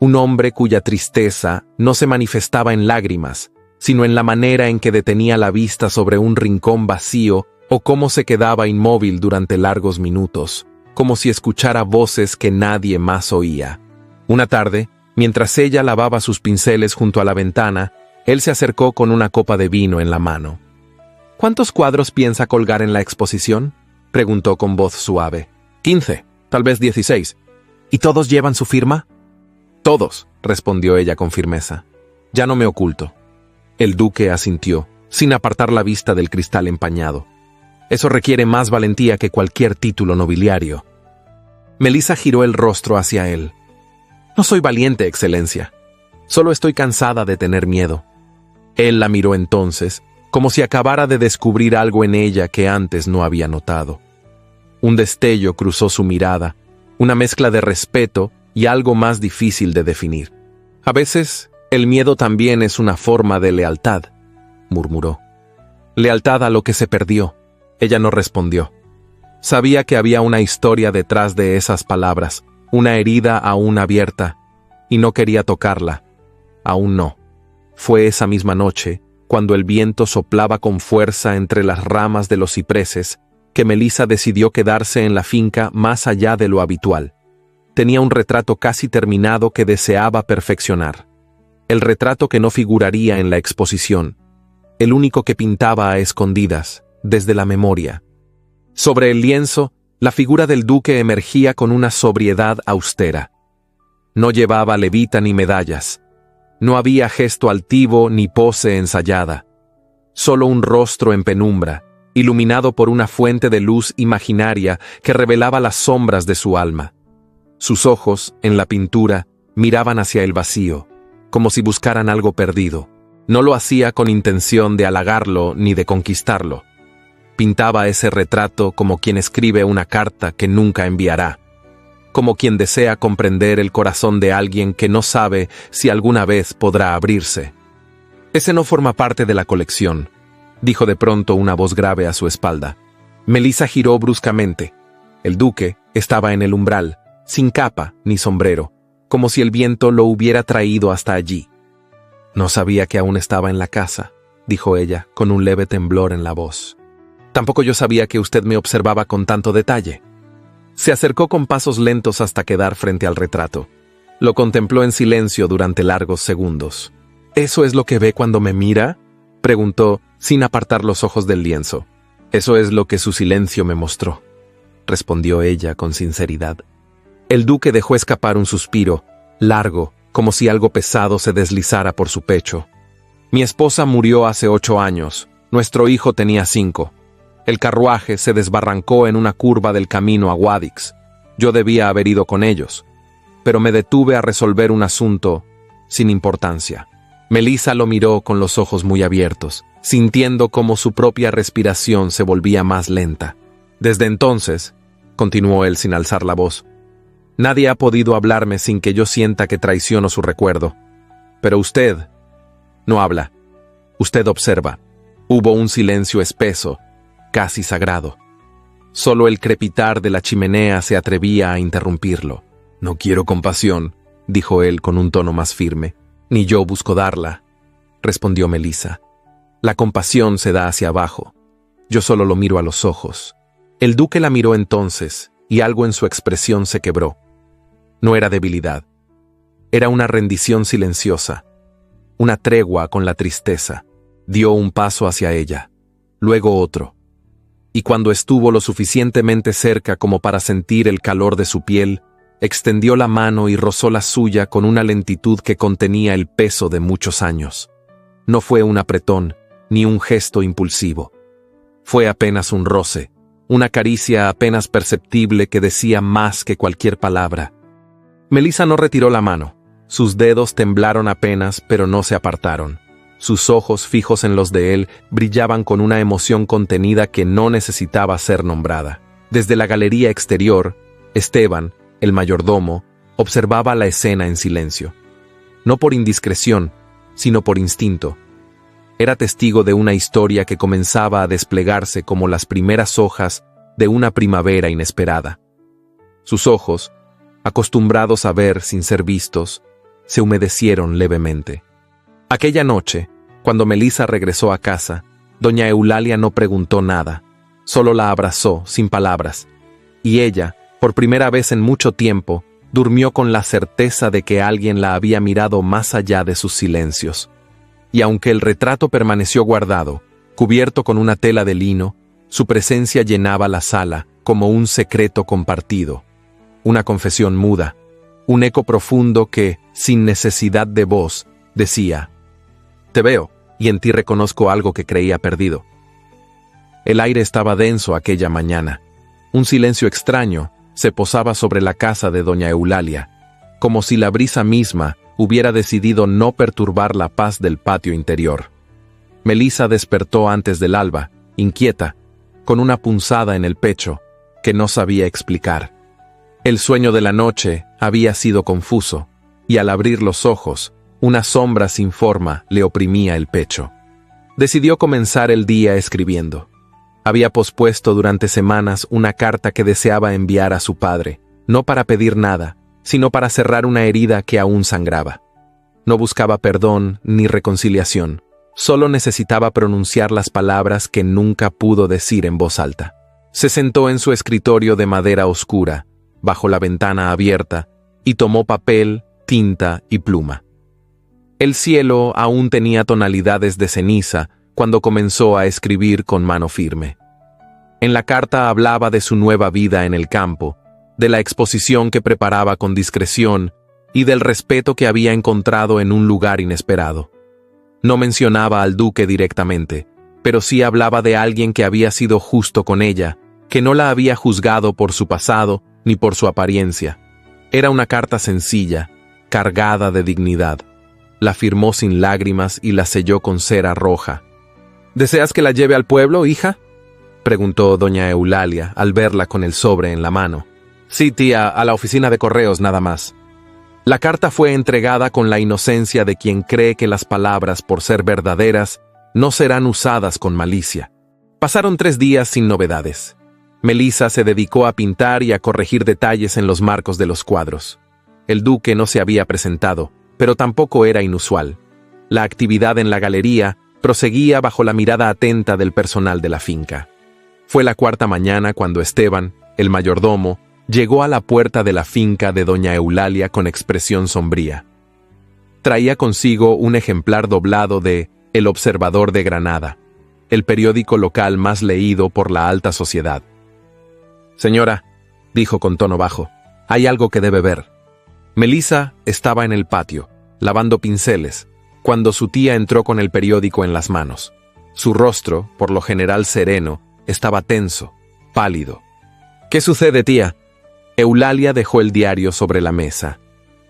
Un hombre cuya tristeza no se manifestaba en lágrimas, sino en la manera en que detenía la vista sobre un rincón vacío o cómo se quedaba inmóvil durante largos minutos, como si escuchara voces que nadie más oía. Una tarde, mientras ella lavaba sus pinceles junto a la ventana, él se acercó con una copa de vino en la mano. «¿Cuántos cuadros piensa colgar en la exposición?», preguntó con voz suave. «15, tal vez 16. ¿Y todos llevan su firma?». «Todos», respondió ella con firmeza. «Ya no me oculto». El duque asintió, sin apartar la vista del cristal empañado. «Eso requiere más valentía que cualquier título nobiliario». Melissa giró el rostro hacia él. «No soy valiente, Excelencia. Solo estoy cansada de tener miedo». Él la miró entonces, como si acabara de descubrir algo en ella que antes no había notado. Un destello cruzó su mirada, una mezcla de respeto y algo más difícil de definir. «A veces, el miedo también es una forma de lealtad», murmuró. «Lealtad a lo que se perdió». Ella no respondió. Sabía que había una historia detrás de esas palabras, una herida aún abierta, y no quería tocarla. Aún no. Fue esa misma noche, cuando el viento soplaba con fuerza entre las ramas de los cipreses, que Melissa decidió quedarse en la finca más allá de lo habitual. Tenía un retrato casi terminado que deseaba perfeccionar. El retrato que no figuraría en la exposición. El único que pintaba a escondidas, desde la memoria. Sobre el lienzo, la figura del duque emergía con una sobriedad austera. No llevaba levita ni medallas. No había gesto altivo ni pose ensayada. Solo un rostro en penumbra, iluminado por una fuente de luz imaginaria que revelaba las sombras de su alma. Sus ojos, en la pintura, miraban hacia el vacío, como si buscaran algo perdido. No lo hacía con intención de halagarlo ni de conquistarlo. Pintaba ese retrato como quien escribe una carta que nunca enviará, como quien desea comprender el corazón de alguien que no sabe si alguna vez podrá abrirse. «Ese no forma parte de la colección», dijo de pronto una voz grave a su espalda. Melissa giró bruscamente. El duque estaba en el umbral, sin capa ni sombrero, como si el viento lo hubiera traído hasta allí. «No sabía que aún estaba en la casa», dijo ella, con un leve temblor en la voz. «Tampoco yo sabía que usted me observaba con tanto detalle». Se acercó con pasos lentos hasta quedar frente al retrato. Lo contempló en silencio durante largos segundos. ¿Eso es lo que ve cuando me mira?, preguntó, sin apartar los ojos del lienzo. Eso es lo que su silencio me mostró, respondió ella con sinceridad. El duque dejó escapar un suspiro, largo, como si algo pesado se deslizara por su pecho. Mi esposa murió hace 8 años. Nuestro hijo tenía 5. El carruaje se desbarrancó en una curva del camino a Guadix. Yo debía haber ido con ellos, pero me detuve a resolver un asunto sin importancia. Melissa lo miró con los ojos muy abiertos, sintiendo cómo su propia respiración se volvía más lenta. Desde entonces, continuó él sin alzar la voz, nadie ha podido hablarme sin que yo sienta que traiciono su recuerdo. Pero usted no habla. Usted observa. Hubo un silencio espeso, casi sagrado. Solo el crepitar de la chimenea se atrevía a interrumpirlo. No quiero compasión, dijo él con un tono más firme. Ni yo busco darla, respondió Melissa. La compasión se da hacia abajo. Yo solo lo miro a los ojos. El duque la miró entonces, y algo en su expresión se quebró. No era debilidad. Era una rendición silenciosa. Una tregua con la tristeza. Dio un paso hacia ella, luego otro. Y cuando estuvo lo suficientemente cerca como para sentir el calor de su piel, extendió la mano y rozó la suya con una lentitud que contenía el peso de muchos años. No fue un apretón, ni un gesto impulsivo. Fue apenas un roce, una caricia apenas perceptible que decía más que cualquier palabra. Melissa no retiró la mano. Sus dedos temblaron apenas, pero no se apartaron. Sus ojos fijos en los de él brillaban con una emoción contenida que no necesitaba ser nombrada. Desde la galería exterior, Esteban, el mayordomo, observaba la escena en silencio. No por indiscreción, sino por instinto. Era testigo de una historia que comenzaba a desplegarse como las primeras hojas de una primavera inesperada. Sus ojos, acostumbrados a ver sin ser vistos, se humedecieron levemente. Aquella noche, cuando Melissa regresó a casa, doña Eulalia no preguntó nada, solo la abrazó sin palabras, y ella, por primera vez en mucho tiempo, durmió con la certeza de que alguien la había mirado más allá de sus silencios. Y aunque el retrato permaneció guardado, cubierto con una tela de lino, su presencia llenaba la sala como un secreto compartido, una confesión muda, un eco profundo que, sin necesidad de voz, decía: «Te veo, y en ti reconozco algo que creía perdido». El aire estaba denso aquella mañana. Un silencio extraño se posaba sobre la casa de doña Eulalia, como si la brisa misma hubiera decidido no perturbar la paz del patio interior. Melissa despertó antes del alba, inquieta, con una punzada en el pecho que no sabía explicar. El sueño de la noche había sido confuso, y al abrir los ojos, una sombra sin forma le oprimía el pecho. Decidió comenzar el día escribiendo. Había pospuesto durante semanas una carta que deseaba enviar a su padre, no para pedir nada, sino para cerrar una herida que aún sangraba. No buscaba perdón ni reconciliación, solo necesitaba pronunciar las palabras que nunca pudo decir en voz alta. Se sentó en su escritorio de madera oscura, bajo la ventana abierta, y tomó papel, tinta y pluma. El cielo aún tenía tonalidades de ceniza cuando comenzó a escribir con mano firme. En la carta hablaba de su nueva vida en el campo, de la exposición que preparaba con discreción y del respeto que había encontrado en un lugar inesperado. No mencionaba al duque directamente, pero sí hablaba de alguien que había sido justo con ella, que no la había juzgado por su pasado ni por su apariencia. Era una carta sencilla, cargada de dignidad. La firmó sin lágrimas y la selló con cera roja. «¿Deseas que la lleve al pueblo, hija?», preguntó doña Eulalia al verla con el sobre en la mano. «Sí, tía, a la oficina de correos nada más». La carta fue entregada con la inocencia de quien cree que las palabras, por ser verdaderas, no serán usadas con malicia. Pasaron 3 días sin novedades. Melissa se dedicó a pintar y a corregir detalles en los marcos de los cuadros. El duque no se había presentado, pero tampoco era inusual. La actividad en la galería proseguía bajo la mirada atenta del personal de la finca. Fue la 4ª mañana cuando Esteban, el mayordomo, Llegó a la puerta de la finca de doña Eulalia con expresión sombría. Traía consigo un ejemplar doblado de El Observador de Granada, el periódico local más leído por la alta sociedad. «Señora», dijo con tono bajo, «hay algo que debe ver». Melissa estaba en el patio, lavando pinceles, cuando su tía entró con el periódico en las manos. Su rostro, por lo general sereno, estaba tenso, pálido. «¿Qué sucede, tía?». Eulalia dejó el diario sobre la mesa.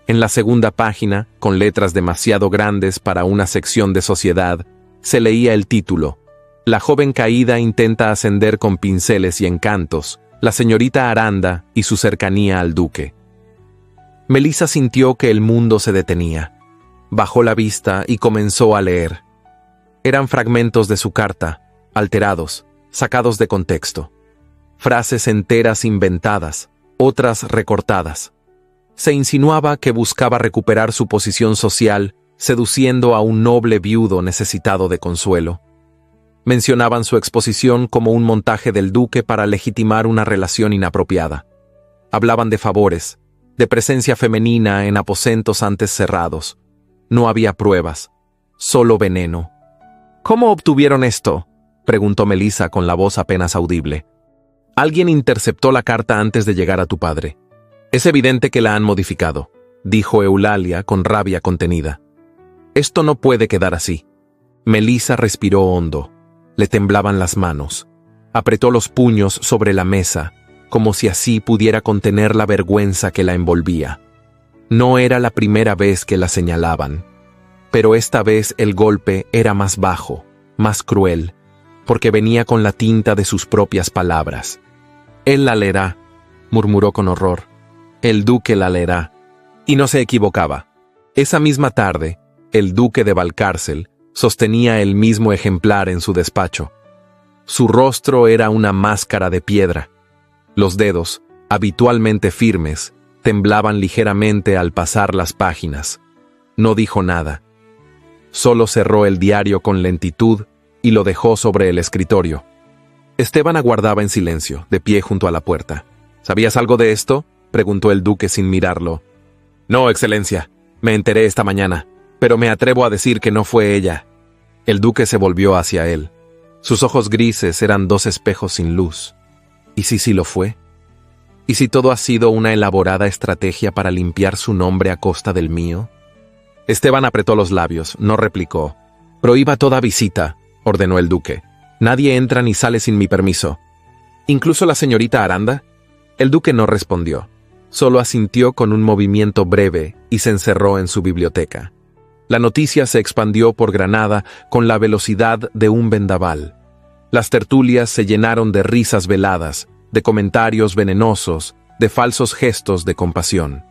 En la segunda página, con letras demasiado grandes para una sección de sociedad, se leía el título: «La joven caída intenta ascender con pinceles y encantos, la señorita Aranda y su cercanía al duque». Melissa sintió que el mundo se detenía. Bajó la vista y comenzó a leer. Eran fragmentos de su carta, alterados, sacados de contexto. Frases enteras inventadas, otras recortadas. Se insinuaba que buscaba recuperar su posición social, seduciendo a un noble viudo necesitado de consuelo. Mencionaban su exposición como un montaje del duque para legitimar una relación inapropiada. Hablaban de favores, de presencia femenina en aposentos antes cerrados. No había pruebas, solo veneno. «¿Cómo obtuvieron esto?», preguntó Melissa con la voz apenas audible. «Alguien interceptó la carta antes de llegar a tu padre. Es evidente que la han modificado», dijo Eulalia con rabia contenida. «Esto no puede quedar así». Melissa respiró hondo. Le temblaban las manos. Apretó los puños sobre la mesa, como si así pudiera contener la vergüenza que la envolvía. No era la primera vez que la señalaban. Pero esta vez el golpe era más bajo, más cruel, porque venía con la tinta de sus propias palabras. «Él la leerá», murmuró con horror. «El duque la leerá». Y no se equivocaba. Esa misma tarde, el duque de Valcárcel sostenía el mismo ejemplar en su despacho. Su rostro era una máscara de piedra. Los dedos, habitualmente firmes, temblaban ligeramente al pasar las páginas. No dijo nada. Solo cerró el diario con lentitud y lo dejó sobre el escritorio. Esteban aguardaba en silencio, de pie junto a la puerta. «¿Sabías algo de esto?», preguntó el duque sin mirarlo. «No, excelencia. Me enteré esta mañana, pero me atrevo a decir que no fue ella». El duque se volvió hacia él. Sus ojos grises eran dos espejos sin luz. ¿Y si sí lo fue? ¿Y si todo ha sido una elaborada estrategia para limpiar su nombre a costa del mío? Esteban apretó los labios, no replicó. «Prohíba toda visita», ordenó el duque. «Nadie entra ni sale sin mi permiso». «¿Incluso la señorita Aranda?». El duque no respondió. Solo asintió con un movimiento breve y se encerró en su biblioteca. La noticia se expandió por Granada con la velocidad de un vendaval. Las tertulias se llenaron de risas veladas, de comentarios venenosos, de falsos gestos de compasión.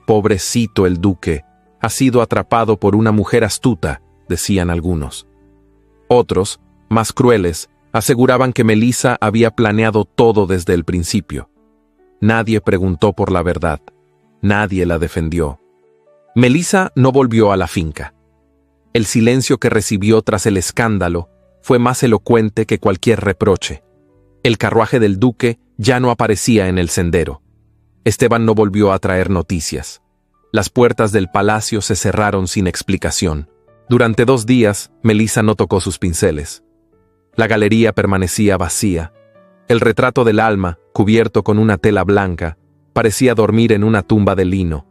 «Pobrecito el duque, ha sido atrapado por una mujer astuta», decían algunos. Otros, más crueles, aseguraban que Melissa había planeado todo desde el principio. Nadie preguntó por la verdad. Nadie la defendió. Melissa no volvió a la finca. El silencio que recibió tras el escándalo fue más elocuente que cualquier reproche. El carruaje del duque ya no aparecía en el sendero. Esteban no volvió a traer noticias. Las puertas del palacio se cerraron sin explicación. Durante 2 días, Melissa no tocó sus pinceles. La galería permanecía vacía. El retrato del alma, cubierto con una tela blanca, parecía dormir en una tumba de lino.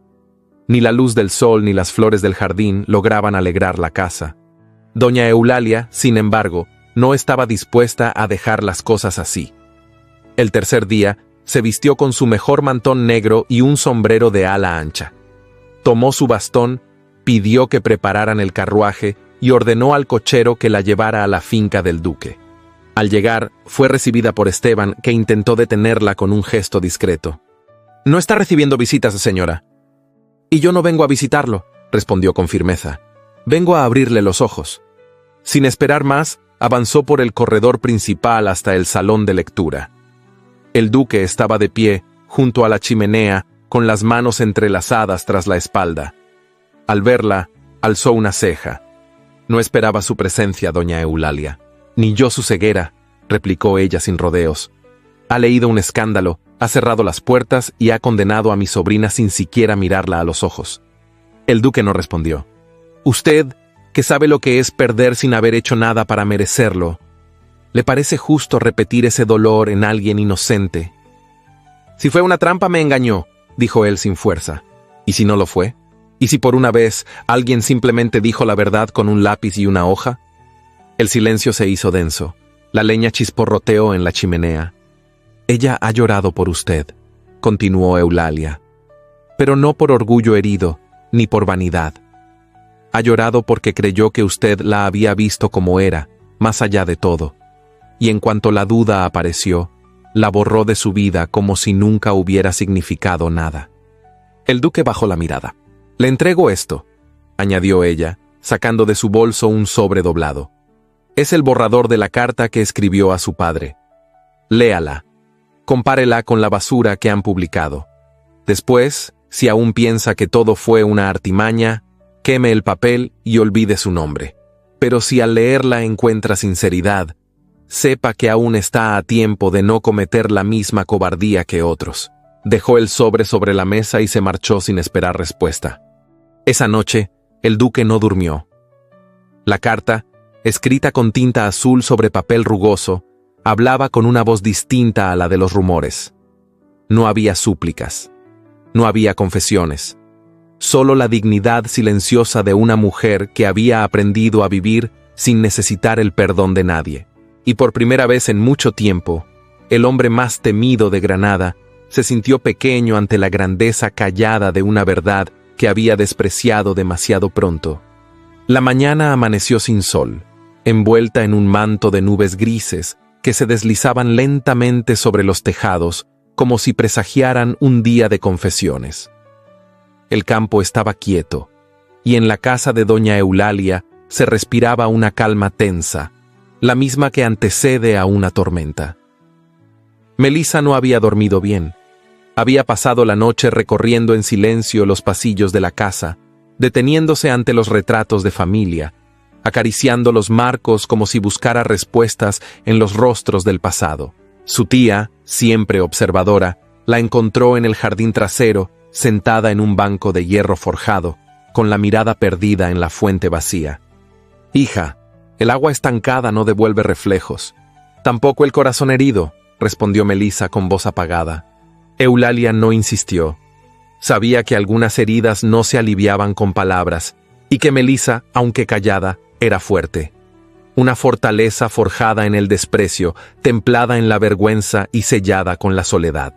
Ni la luz del sol ni las flores del jardín lograban alegrar la casa. Doña Eulalia, sin embargo, no estaba dispuesta a dejar las cosas así. El tercer día, se vistió con su mejor mantón negro y un sombrero de ala ancha. Tomó su bastón, pidió que prepararan el carruaje y ordenó al cochero que la llevara a la finca del duque. Al llegar, fue recibida por Esteban, que intentó detenerla con un gesto discreto. «No está recibiendo visitas, señora». «Y yo no vengo a visitarlo», respondió con firmeza. «Vengo a abrirle los ojos». Sin esperar más, avanzó por el corredor principal hasta el salón de lectura. El duque estaba de pie, junto a la chimenea, con las manos entrelazadas tras la espalda. Al verla, alzó una ceja. «No esperaba su presencia, doña Eulalia». «Ni yo su ceguera», replicó ella sin rodeos. Ha leído un escándalo, ha cerrado las puertas y ha condenado a mi sobrina sin siquiera mirarla a los ojos. El duque no respondió. Usted, que sabe lo que es perder sin haber hecho nada para merecerlo, ¿le parece justo repetir ese dolor en alguien inocente? Si fue una trampa me engañó, dijo él sin fuerza. ¿Y si no lo fue? ¿Y si por una vez alguien simplemente dijo la verdad con un lápiz y una hoja? El silencio se hizo denso. La leña chisporroteó en la chimenea. Ella ha llorado por usted, continuó Eulalia, pero no por orgullo herido, ni por vanidad. Ha llorado porque creyó que usted la había visto como era, más allá de todo, y en cuanto la duda apareció, la borró de su vida como si nunca hubiera significado nada. El duque bajó la mirada. Le entrego esto, añadió ella, sacando de su bolso un sobre doblado. Es el borrador de la carta que escribió a su padre. Léala. Compárela con la basura que han publicado. Después, si aún piensa que todo fue una artimaña, queme el papel y olvide su nombre. Pero si al leerla encuentra sinceridad, sepa que aún está a tiempo de no cometer la misma cobardía que otros. Dejó el sobre la mesa y se marchó sin esperar respuesta. Esa noche, el duque no durmió. La carta, escrita con tinta azul sobre papel rugoso, hablaba con una voz distinta a la de los rumores. No había súplicas. No había confesiones. Solo la dignidad silenciosa de una mujer que había aprendido a vivir sin necesitar el perdón de nadie. Y por primera vez en mucho tiempo, el hombre más temido de Granada se sintió pequeño ante la grandeza callada de una verdad que había despreciado demasiado pronto. La mañana amaneció sin sol, envuelta en un manto de nubes grises que se deslizaban lentamente sobre los tejados como si presagiaran un día de confesiones. El campo estaba quieto, y en la casa de doña Eulalia se respiraba una calma tensa, la misma que antecede a una tormenta. Melissa no había dormido bien. Había pasado la noche recorriendo en silencio los pasillos de la casa, deteniéndose ante los retratos de familia, acariciando los marcos como si buscara respuestas en los rostros del pasado. Su tía, siempre observadora, la encontró en el jardín trasero, sentada en un banco de hierro forjado, con la mirada perdida en la fuente vacía. «Hija, el agua estancada no devuelve reflejos. Tampoco el corazón herido», respondió Melissa con voz apagada. Eulalia no insistió. Sabía que algunas heridas no se aliviaban con palabras, y que Melissa, aunque callada, era fuerte. Una fortaleza forjada en el desprecio, templada en la vergüenza y sellada con la soledad.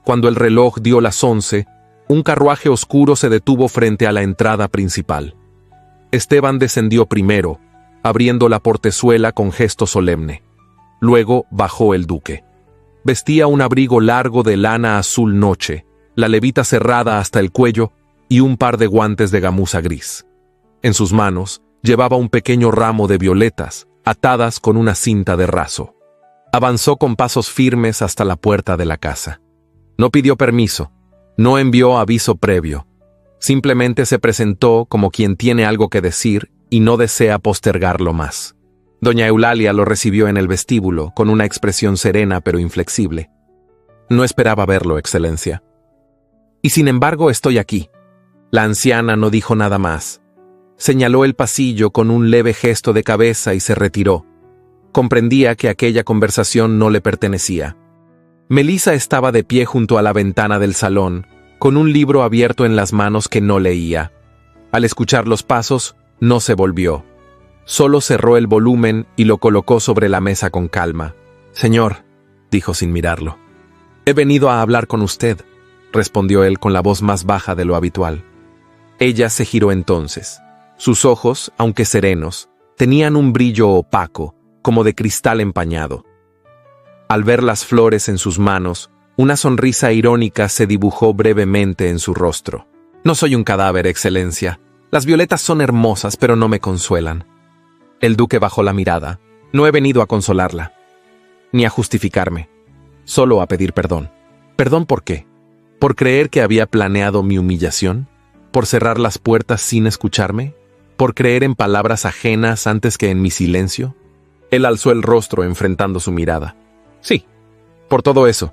Cuando el reloj dio las 11, un carruaje oscuro se detuvo frente a la entrada principal. Esteban descendió primero, abriendo la portezuela con gesto solemne. Luego bajó el duque. Vestía un abrigo largo de lana azul noche, la levita cerrada hasta el cuello y un par de guantes de gamuza gris. En sus manos llevaba un pequeño ramo de violetas, atadas con una cinta de raso. Avanzó con pasos firmes hasta la puerta de la casa. No pidió permiso, no envió aviso previo. Simplemente se presentó como quien tiene algo que decir y no desea postergarlo más. Doña Eulalia lo recibió en el vestíbulo, con una expresión serena pero inflexible. «No esperaba verlo, Excelencia». «Y sin embargo estoy aquí». La anciana no dijo nada más. Señaló el pasillo con un leve gesto de cabeza y se retiró. Comprendía que aquella conversación no le pertenecía. Melissa estaba de pie junto a la ventana del salón, con un libro abierto en las manos que no leía. Al escuchar los pasos, no se volvió. Solo cerró el volumen y lo colocó sobre la mesa con calma. «Señor», dijo sin mirarlo. «He venido a hablar con usted», respondió él con la voz más baja de lo habitual. Ella se giró entonces. Sus ojos, aunque serenos, tenían un brillo opaco, como de cristal empañado. Al ver las flores en sus manos, una sonrisa irónica se dibujó brevemente en su rostro. «No soy un cadáver, Excelencia. Las violetas son hermosas, pero no me consuelan». El duque bajó la mirada. «No he venido a consolarla, ni a justificarme, solo a pedir perdón». «¿Perdón por qué? ¿Por creer que había planeado mi humillación? ¿Por cerrar las puertas sin escucharme? ¿Por creer en palabras ajenas antes que en mi silencio?» Él alzó el rostro enfrentando su mirada. «Sí, Por todo eso.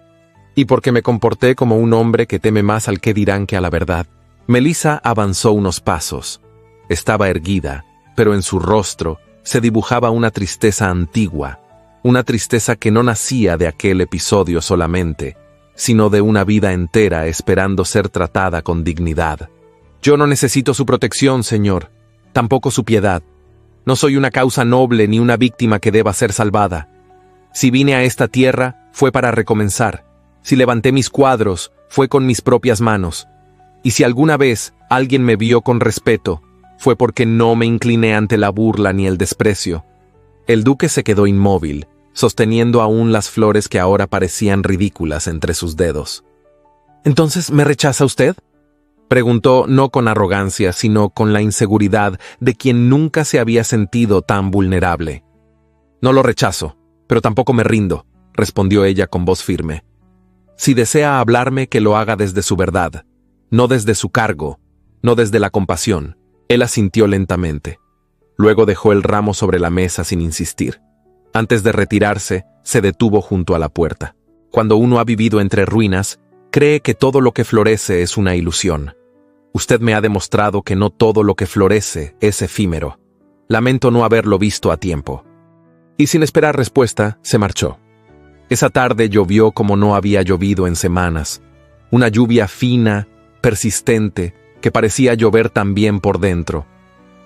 Y porque me comporté como un hombre que teme más al qué dirán que a la verdad. Melissa avanzó unos pasos. Estaba erguida, pero en su rostro se dibujaba una tristeza antigua, una tristeza que no nacía de aquel episodio solamente, sino de una vida entera esperando ser tratada con dignidad. Yo no necesito su protección, señor, tampoco su piedad. No soy una causa noble ni una víctima que deba ser salvada. Si vine a esta tierra, fue para recomenzar. Si levanté mis cuadros, fue con mis propias manos. Y si alguna vez alguien me vio con respeto, fue porque no me incliné ante la burla ni el desprecio. El duque se quedó inmóvil, sosteniendo aún las flores que ahora parecían ridículas entre sus dedos. ¿Entonces me rechaza usted?, preguntó no con arrogancia, sino con la inseguridad de quien nunca se había sentido tan vulnerable. No lo rechazo, pero tampoco me rindo, respondió ella con voz firme. Si desea hablarme, que lo haga desde su verdad, no desde su cargo, no desde la compasión. Él asintió lentamente. Luego dejó el ramo sobre la mesa sin insistir. Antes de retirarse, se detuvo junto a la puerta. Cuando uno ha vivido entre ruinas, cree que todo lo que florece es una ilusión. Usted me ha demostrado que no todo lo que florece es efímero. Lamento no haberlo visto a tiempo. Y sin esperar respuesta, se marchó. Esa tarde llovió como no había llovido en semanas. Una lluvia fina, persistente, que parecía llover también por dentro.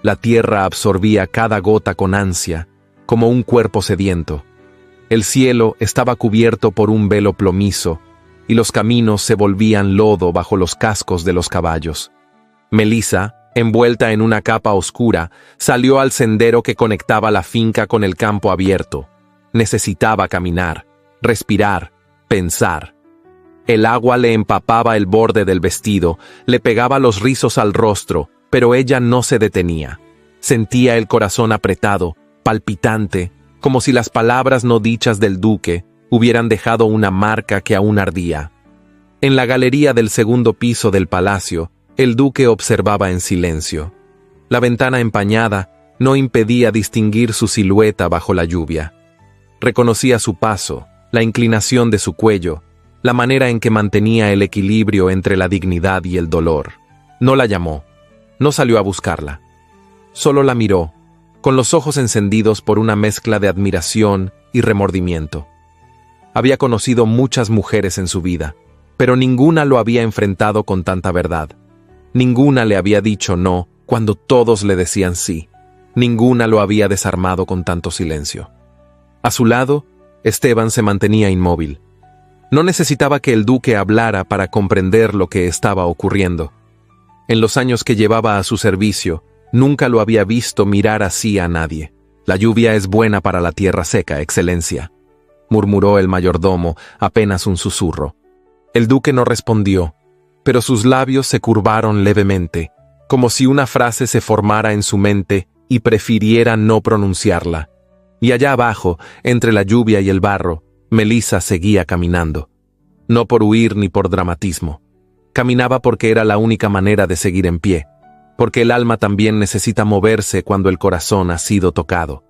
La tierra absorbía cada gota con ansia, como un cuerpo sediento. El cielo estaba cubierto por un velo plomizo, y los caminos se volvían lodo bajo los cascos de los caballos. Melissa, envuelta en una capa oscura, salió al sendero que conectaba la finca con el campo abierto. Necesitaba caminar, respirar, pensar. El agua le empapaba el borde del vestido, le pegaba los rizos al rostro, pero ella no se detenía. Sentía el corazón apretado, palpitante, como si las palabras no dichas del duque hubieran dejado una marca que aún ardía. En la galería del segundo piso del palacio, el duque observaba en silencio. La ventana empañada no impedía distinguir su silueta bajo la lluvia. Reconocía su paso, la inclinación de su cuello, la manera en que mantenía el equilibrio entre la dignidad y el dolor. No la llamó, no salió a buscarla. Solo la miró, con los ojos encendidos por una mezcla de admiración y remordimiento. Había conocido muchas mujeres en su vida, pero ninguna lo había enfrentado con tanta verdad. Ninguna le había dicho no cuando todos le decían sí. Ninguna lo había desarmado con tanto silencio. A su lado, Esteban se mantenía inmóvil. No necesitaba que el duque hablara para comprender lo que estaba ocurriendo. En los años que llevaba a su servicio, nunca lo había visto mirar así a nadie. La lluvia es buena para la tierra seca, excelencia, murmuró el mayordomo, apenas un susurro. El duque no respondió, pero sus labios se curvaron levemente, como si una frase se formara en su mente y prefiriera no pronunciarla. Y allá abajo, entre la lluvia y el barro, Melissa seguía caminando. No por huir ni por dramatismo. Caminaba porque era la única manera de seguir en pie, porque el alma también necesita moverse cuando el corazón ha sido tocado.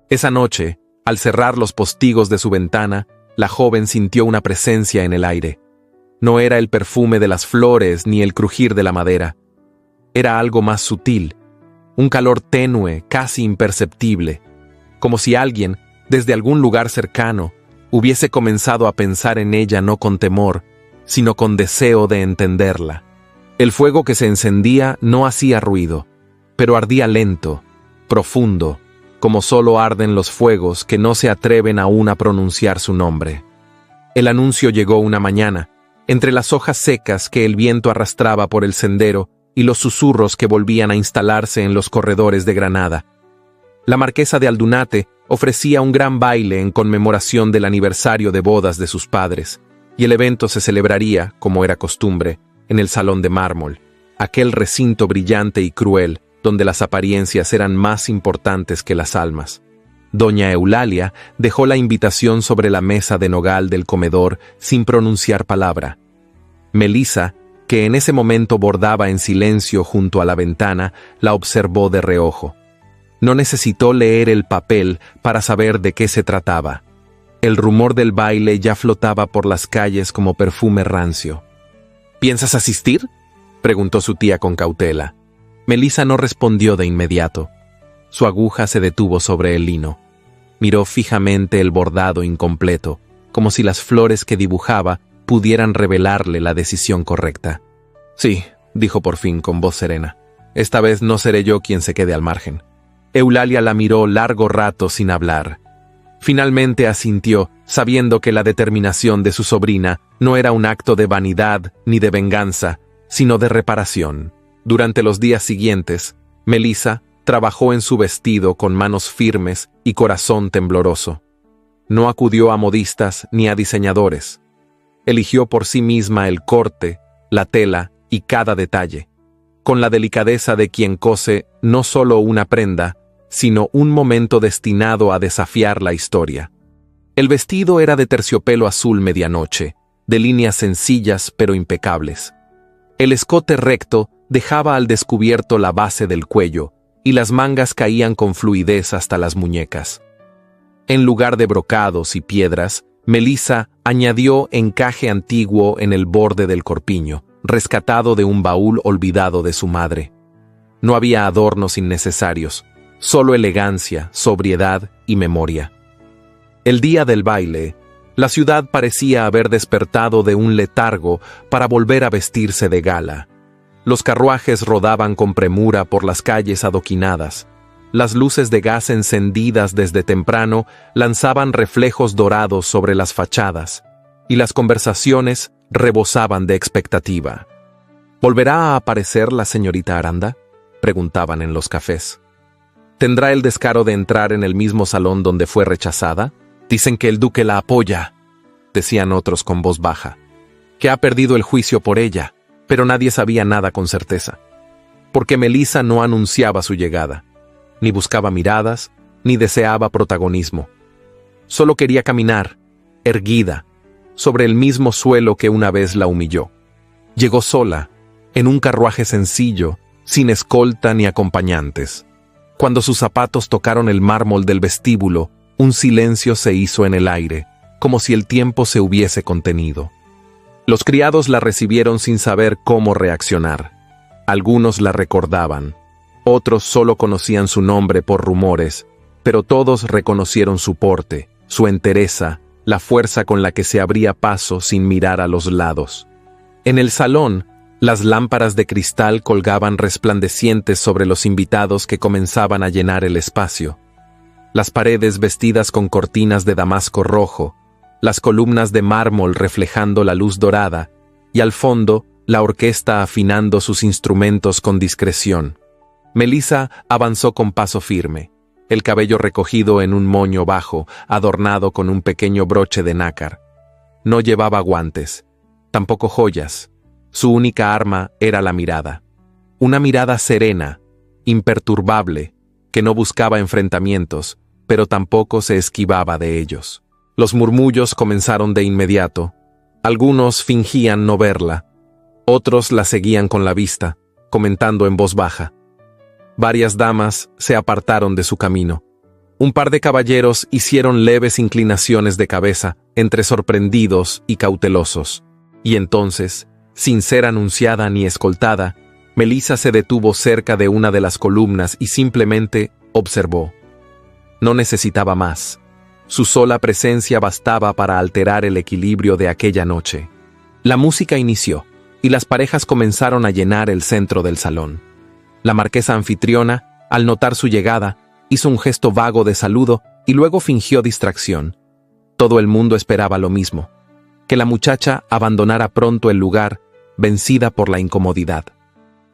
Esa noche, al cerrar los postigos de su ventana, la joven sintió una presencia en el aire. No era el perfume de las flores ni el crujir de la madera. Era algo más sutil, un calor tenue, casi imperceptible, como si alguien, desde algún lugar cercano, hubiese comenzado a pensar en ella no con temor, sino con deseo de entenderla. El fuego que se encendía no hacía ruido, pero ardía lento, profundo, como solo arden los fuegos que no se atreven aún a pronunciar su nombre. El anuncio llegó una mañana, entre las hojas secas que el viento arrastraba por el sendero y los susurros que volvían a instalarse en los corredores de Granada. La marquesa de Aldunate ofrecía un gran baile en conmemoración del aniversario de bodas de sus padres, y el evento se celebraría, como era costumbre, en el Salón de Mármol, aquel recinto brillante y cruel donde las apariencias eran más importantes que las almas. Doña Eulalia dejó la invitación sobre la mesa de nogal del comedor sin pronunciar palabra. Melissa, que en ese momento bordaba en silencio junto a la ventana, la observó de reojo. No necesitó leer el papel para saber de qué se trataba. El rumor del baile ya flotaba por las calles como perfume rancio. ¿Piensas asistir?, preguntó su tía con cautela. Melissa no respondió de inmediato. Su aguja se detuvo sobre el lino. Miró fijamente el bordado incompleto, como si las flores que dibujaba pudieran revelarle la decisión correcta. Sí, dijo por fin con voz serena. Esta vez no seré yo quien se quede al margen. Eulalia la miró largo rato sin hablar. Finalmente asintió, sabiendo que la determinación de su sobrina no era un acto de vanidad ni de venganza, sino de reparación. Durante los días siguientes, Melissa trabajó en su vestido con manos firmes y corazón tembloroso. No acudió a modistas ni a diseñadores. Eligió por sí misma el corte, la tela y cada detalle, con la delicadeza de quien cose no solo una prenda, sino un momento destinado a desafiar la historia. El vestido era de terciopelo azul medianoche, de líneas sencillas pero impecables. El escote recto dejaba al descubierto la base del cuello, y las mangas caían con fluidez hasta las muñecas. En lugar de brocados y piedras, Melissa añadió encaje antiguo en el borde del corpiño, rescatado de un baúl olvidado de su madre. No había adornos innecesarios, solo elegancia, sobriedad y memoria. El día del baile, la ciudad parecía haber despertado de un letargo para volver a vestirse de gala. Los carruajes rodaban con premura por las calles adoquinadas. Las luces de gas encendidas desde temprano lanzaban reflejos dorados sobre las fachadas, y las conversaciones rebosaban de expectativa. ¿Volverá a aparecer la señorita Aranda?, preguntaban en los cafés. ¿Tendrá el descaro de entrar en el mismo salón donde fue rechazada? Dicen que el duque la apoya, decían otros con voz baja, que ha perdido el juicio por ella, pero nadie sabía nada con certeza, porque Melissa no anunciaba su llegada, ni buscaba miradas, ni deseaba protagonismo. Solo quería caminar, erguida, sobre el mismo suelo que una vez la humilló. Llegó sola, en un carruaje sencillo, sin escolta ni acompañantes. Cuando sus zapatos tocaron el mármol del vestíbulo, un silencio se hizo en el aire, como si el tiempo se hubiese contenido. Los criados la recibieron sin saber cómo reaccionar. Algunos la recordaban, otros solo conocían su nombre por rumores, pero todos reconocieron su porte, su entereza, la fuerza con la que se abría paso sin mirar a los lados. En el salón, las lámparas de cristal colgaban resplandecientes sobre los invitados que comenzaban a llenar el espacio. Las paredes vestidas con cortinas de damasco rojo, las columnas de mármol reflejando la luz dorada, y al fondo, la orquesta afinando sus instrumentos con discreción. Melissa avanzó con paso firme, el cabello recogido en un moño bajo, adornado con un pequeño broche de nácar. No llevaba guantes, tampoco joyas. Su única arma era la mirada. Una mirada serena, imperturbable, que no buscaba enfrentamientos, pero tampoco se esquivaba de ellos. Los murmullos comenzaron de inmediato. Algunos fingían no verla. Otros la seguían con la vista, comentando en voz baja. Varias damas se apartaron de su camino. Un par de caballeros hicieron leves inclinaciones de cabeza, entre sorprendidos y cautelosos. Y entonces, sin ser anunciada ni escoltada, Melissa se detuvo cerca de una de las columnas y simplemente observó. No necesitaba más. Su sola presencia bastaba para alterar el equilibrio de aquella noche. La música inició, y las parejas comenzaron a llenar el centro del salón. La marquesa anfitriona, al notar su llegada, hizo un gesto vago de saludo y luego fingió distracción. Todo el mundo esperaba lo mismo, que la muchacha abandonara pronto el lugar, vencida por la incomodidad.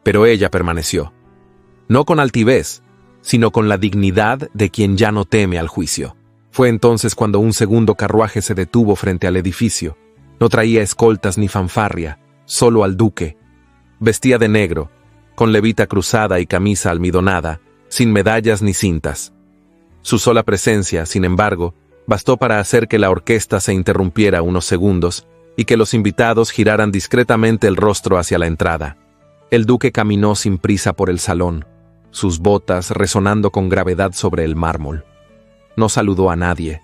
Pero ella permaneció. No con altivez, sino con la dignidad de quien ya no teme al juicio. Fue entonces cuando un segundo carruaje se detuvo frente al edificio. No traía escoltas ni fanfarria, solo al duque. Vestía de negro, con levita cruzada y camisa almidonada, sin medallas ni cintas. Su sola presencia, sin embargo, bastó para hacer que la orquesta se interrumpiera unos segundos y que los invitados giraran discretamente el rostro hacia la entrada. El duque caminó sin prisa por el salón, sus botas resonando con gravedad sobre el mármol. No saludó a nadie.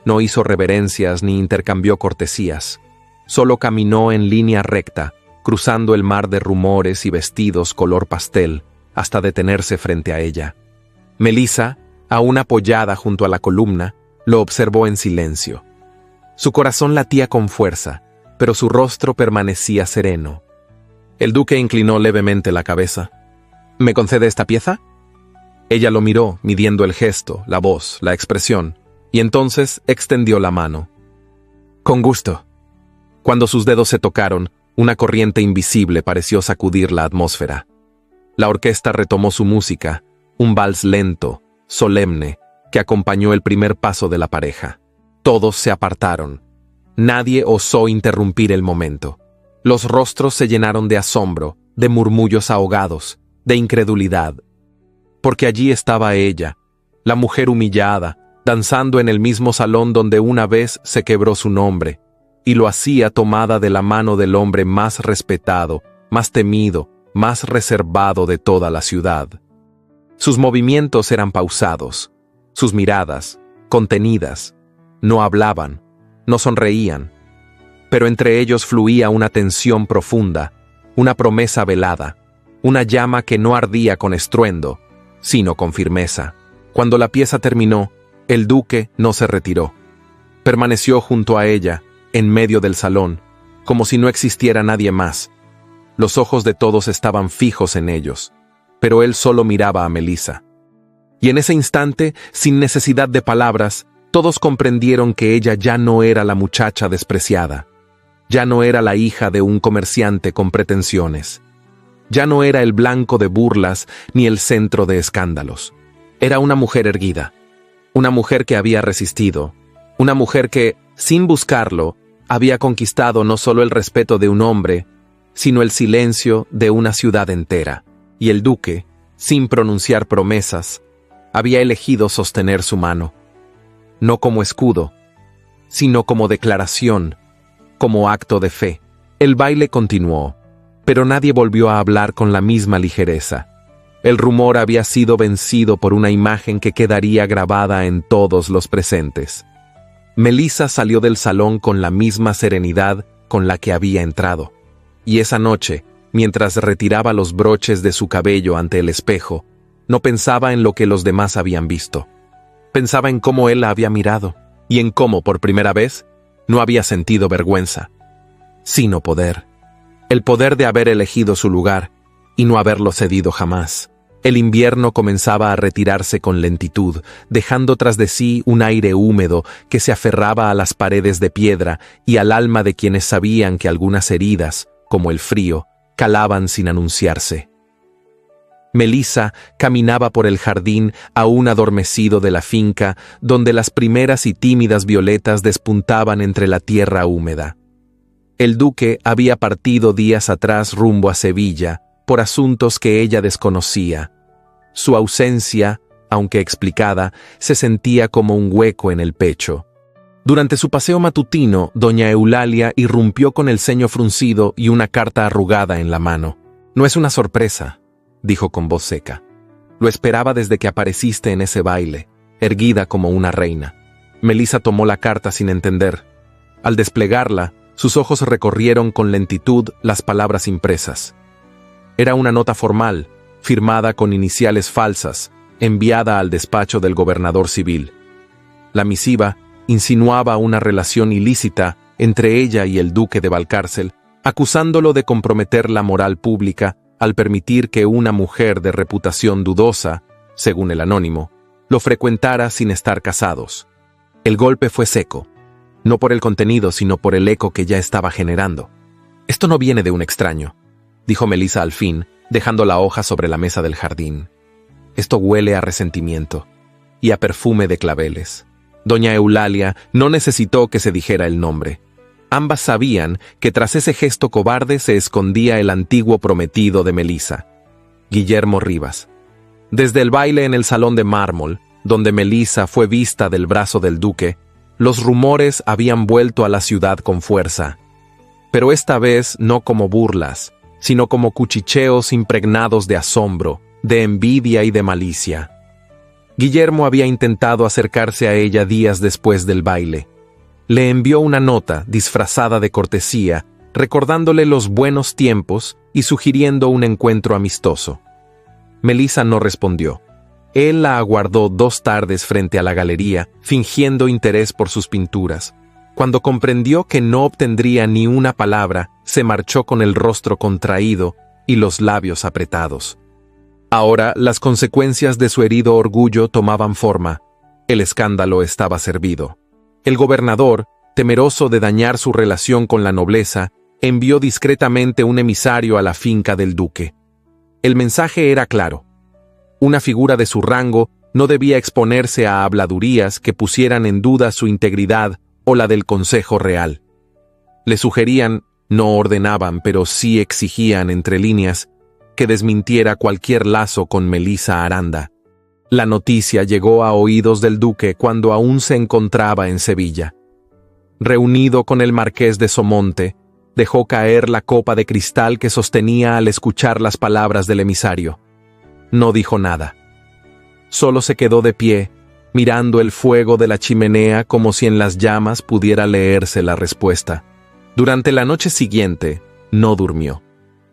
No hizo reverencias ni intercambió cortesías. Solo caminó en línea recta, cruzando el mar de rumores y vestidos color pastel, hasta detenerse frente a ella. Melissa, aún apoyada junto a la columna, lo observó en silencio. Su corazón latía con fuerza, pero su rostro permanecía sereno. El duque inclinó levemente la cabeza. ¿Me concede esta pieza? Ella lo miró, midiendo el gesto, la voz, la expresión, y entonces extendió la mano. Con gusto. Cuando sus dedos se tocaron, una corriente invisible pareció sacudir la atmósfera. La orquesta retomó su música, un vals lento, solemne, que acompañó el primer paso de la pareja. Todos se apartaron. Nadie osó interrumpir el momento. Los rostros se llenaron de asombro, de murmullos ahogados, de incredulidad. Porque allí estaba ella, la mujer humillada, danzando en el mismo salón donde una vez se quebró su nombre, y lo hacía tomada de la mano del hombre más respetado, más temido, más reservado de toda la ciudad. Sus movimientos eran pausados, sus miradas, contenidas, no hablaban, no sonreían, pero entre ellos fluía una tensión profunda, una promesa velada, una llama que no ardía con estruendo, sino con firmeza. Cuando la pieza terminó, el duque no se retiró. Permaneció junto a ella, en medio del salón, como si no existiera nadie más. Los ojos de todos estaban fijos en ellos, pero él solo miraba a Melissa. Y en ese instante, sin necesidad de palabras, todos comprendieron que ella ya no era la muchacha despreciada. Ya no era la hija de un comerciante con pretensiones. Ya no era el blanco de burlas ni el centro de escándalos. Era una mujer erguida, una mujer que había resistido, una mujer que, sin buscarlo, había conquistado no solo el respeto de un hombre, sino el silencio de una ciudad entera. Y el duque, sin pronunciar promesas, había elegido sostener su mano, no como escudo, sino como declaración, como acto de fe. El baile continuó, pero nadie volvió a hablar con la misma ligereza. El rumor había sido vencido por una imagen que quedaría grabada en todos los presentes. Melissa salió del salón con la misma serenidad con la que había entrado, y esa noche, mientras retiraba los broches de su cabello ante el espejo, no pensaba en lo que los demás habían visto. Pensaba en cómo él la había mirado, y en cómo, por primera vez, no había sentido vergüenza, sino poder. El poder de haber elegido su lugar, y no haberlo cedido jamás. El invierno comenzaba a retirarse con lentitud, dejando tras de sí un aire húmedo que se aferraba a las paredes de piedra y al alma de quienes sabían que algunas heridas, como el frío, calaban sin anunciarse. Melissa caminaba por el jardín aún adormecido de la finca, donde las primeras y tímidas violetas despuntaban entre la tierra húmeda. El duque había partido días atrás rumbo a Sevilla, por asuntos que ella desconocía. Su ausencia, aunque explicada, se sentía como un hueco en el pecho. Durante su paseo matutino, doña Eulalia irrumpió con el ceño fruncido y una carta arrugada en la mano. «No es una sorpresa», dijo con voz seca. «Lo esperaba desde que apareciste en ese baile, erguida como una reina». Melissa tomó la carta sin entender. Al desplegarla, sus ojos recorrieron con lentitud las palabras impresas. Era una nota formal, firmada con iniciales falsas, enviada al despacho del gobernador civil. La misiva insinuaba una relación ilícita entre ella y el duque de Valcárcel, acusándolo de comprometer la moral pública al permitir que una mujer de reputación dudosa, según el anónimo, lo frecuentara sin estar casados. El golpe fue seco, no por el contenido, sino por el eco que ya estaba generando. «Esto no viene de un extraño», dijo Melissa al fin, dejando la hoja sobre la mesa del jardín. «Esto huele a resentimiento y a perfume de claveles». Doña Eulalia no necesitó que se dijera el nombre. Ambas sabían que tras ese gesto cobarde se escondía el antiguo prometido de Melissa, Guillermo Rivas. Desde el baile en el salón de mármol, donde Melissa fue vista del brazo del duque, los rumores habían vuelto a la ciudad con fuerza. Pero esta vez no como burlas, sino como cuchicheos impregnados de asombro, de envidia y de malicia. Guillermo había intentado acercarse a ella días después del baile. Le envió una nota disfrazada de cortesía, recordándole los buenos tiempos y sugiriendo un encuentro amistoso. Melissa no respondió. Él la aguardó 2 tardes frente a la galería, fingiendo interés por sus pinturas. Cuando comprendió que no obtendría ni una palabra, se marchó con el rostro contraído y los labios apretados. Ahora las consecuencias de su herido orgullo tomaban forma. El escándalo estaba servido. El gobernador, temeroso de dañar su relación con la nobleza, envió discretamente un emisario a la finca del duque. El mensaje era claro. Una figura de su rango no debía exponerse a habladurías que pusieran en duda su integridad o la del Consejo Real. Le sugerían, no ordenaban, pero sí exigían entre líneas, que desmintiera cualquier lazo con Melissa Aranda. La noticia llegó a oídos del duque cuando aún se encontraba en Sevilla. Reunido con el marqués de Somonte, dejó caer la copa de cristal que sostenía al escuchar las palabras del emisario. No dijo nada. Solo se quedó de pie, mirando el fuego de la chimenea como si en las llamas pudiera leerse la respuesta. Durante la noche siguiente, no durmió.